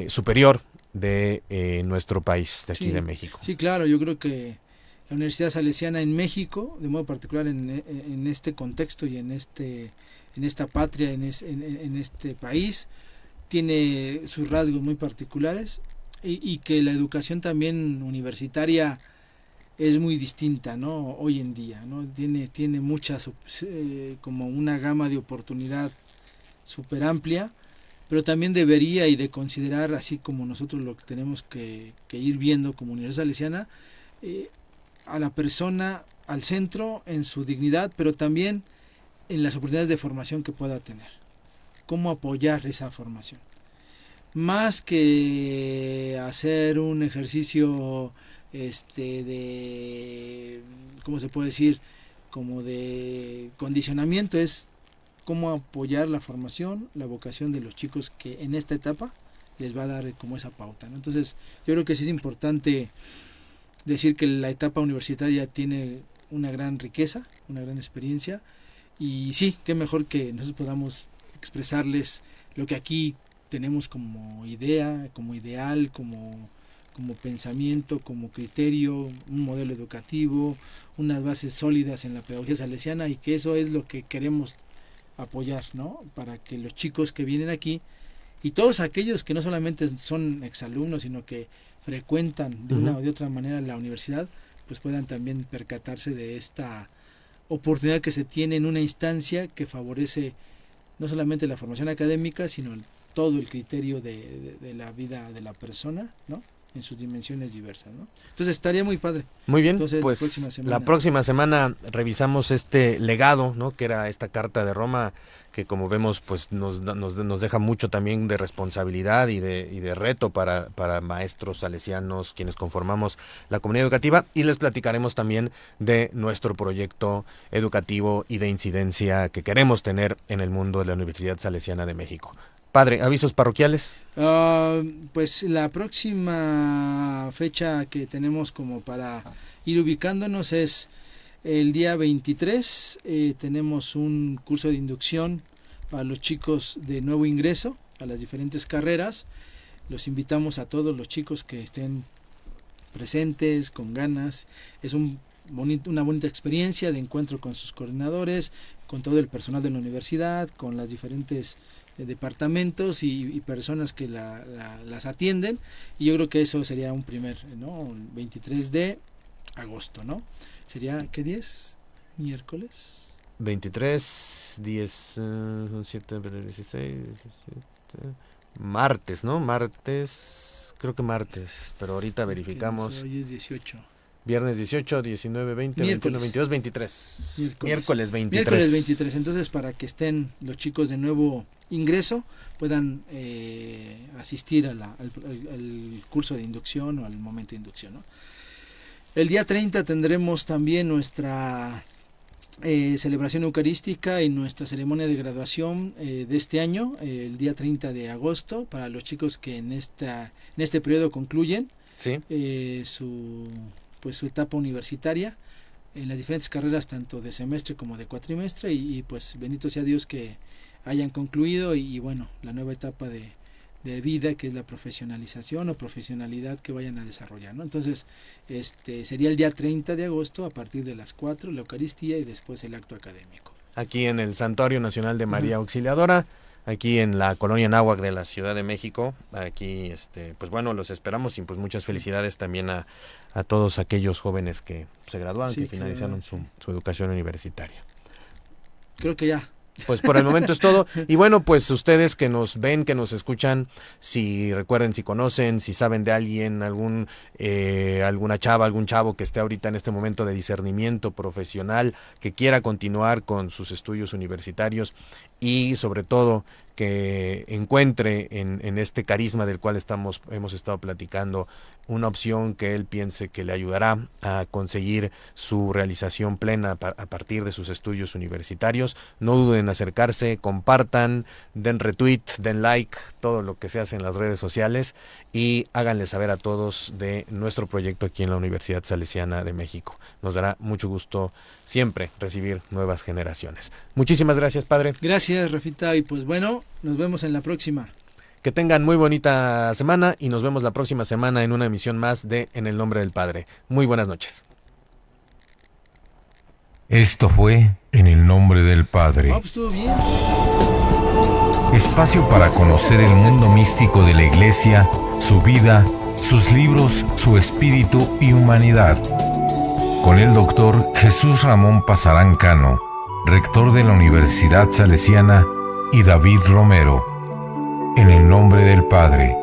superior de nuestro país, de aquí de México. Sí, claro, yo creo que la Universidad Salesiana en México, de modo particular en este contexto y en esta patria, en este país, tiene sus rasgos muy particulares y que la educación también universitaria es muy distinta, ¿no? Hoy en día, ¿no? Tiene muchas, como una gama de oportunidad súper amplia, pero también debería y de considerar, así como nosotros lo que tenemos que ir viendo como Universidad Salesiana, a la persona al centro en su dignidad, pero también en las oportunidades de formación que pueda tener. Cómo apoyar esa formación. Más que hacer un ejercicio ¿cómo se puede decir? Como de condicionamiento, es cómo apoyar la formación, la vocación de los chicos que en esta etapa les va a dar como esa pauta, ¿no? Entonces, yo creo que sí es importante decir que la etapa universitaria tiene una gran riqueza, una gran experiencia, y sí, qué mejor que nosotros podamos expresarles lo que aquí tenemos como idea, como ideal, como pensamiento, como criterio, un modelo educativo, unas bases sólidas en la pedagogía salesiana, y que eso es lo que queremos apoyar, ¿no? Para que los chicos que vienen aquí y todos aquellos que no solamente son exalumnos, sino que frecuentan de una o de otra manera la universidad, pues puedan también percatarse de esta oportunidad que se tiene en una instancia que favorece no solamente la formación académica, sino todo el criterio de la vida de la persona, ¿no? En sus dimensiones diversas, ¿no? Entonces estaría muy padre. Muy bien, entonces, pues la próxima semana revisamos este legado, ¿no? Que era esta Carta de Roma, que como vemos pues nos deja mucho también de responsabilidad y de reto para maestros salesianos, quienes conformamos la comunidad educativa, y les platicaremos también de nuestro proyecto educativo y de incidencia que queremos tener en el mundo de la Universidad Salesiana de México. Padre, ¿avisos parroquiales? Pues la próxima fecha que tenemos como para ir ubicándonos es el día 23. Tenemos un curso de inducción para los chicos de nuevo ingreso a las diferentes carreras. Los invitamos a todos los chicos que estén presentes, con ganas. Es una bonita experiencia de encuentro con sus coordinadores, con todo el personal de la universidad, con las diferentes departamentos y personas que las atienden, y yo creo que eso sería un primer, ¿no? El 23 de agosto, ¿no? Sería, ¿qué día es? ¿Miércoles? 23, 10, 7, 16, 17, martes, ¿no? Martes, creo que martes, pero ahorita verificamos. Hoy es 18. Viernes 18, 19, 20, Miércoles. 21, 22, 23. Miércoles 23. Miércoles 23. Entonces, para que estén los chicos de nuevo ingreso, puedan asistir al curso de inducción o al momento de inducción, ¿no? El día 30 tendremos también nuestra celebración eucarística y nuestra ceremonia de graduación de este año, el día 30 de agosto, para los chicos que en este periodo concluyen Sí. su etapa universitaria en las diferentes carreras, tanto de semestre como de cuatrimestre, y pues bendito sea Dios que hayan concluido y bueno, la nueva etapa de vida, que es la profesionalización o profesionalidad que vayan a desarrollar, ¿no? Entonces, sería el día 30 de agosto a partir de las 4, la Eucaristía y después el acto académico. Aquí en el Santuario Nacional de María Auxiliadora, aquí en la colonia Anáhuac de la Ciudad de México. Aquí, pues bueno, los esperamos y pues muchas felicidades también a todos aquellos jóvenes que se graduaron, Sí, que finalizaron su educación universitaria. Creo que ya. Pues por el momento es todo. Y bueno, pues ustedes que nos ven, que nos escuchan, si recuerden, si conocen, si saben de alguien, alguna chava, algún chavo que esté ahorita en este momento de discernimiento profesional, que quiera continuar con sus estudios universitarios y sobre todo que encuentre en este carisma del cual hemos estado platicando una opción que él piense que le ayudará a conseguir su realización plena a partir de sus estudios universitarios. No duden en acercarse, compartan, den retweet, den like, todo lo que se hace en las redes sociales y háganle saber a todos de nuestro proyecto aquí en la Universidad Salesiana de México. Nos dará mucho gusto siempre recibir nuevas generaciones. Muchísimas gracias, padre. Gracias, Rafita, y pues bueno, nos vemos en la próxima. Que tengan muy bonita semana y nos vemos la próxima semana en una emisión más de En el Nombre del Padre. Muy buenas noches. Esto fue En el Nombre del Padre. Pues estuvo bien. Espacio para conocer el mundo místico de la Iglesia, su vida, sus libros, su espíritu y humanidad. Con el doctor Jesús Ramón Pasarán Cano, rector de la Universidad Salesiana, y David Romero. En el Nombre del Padre.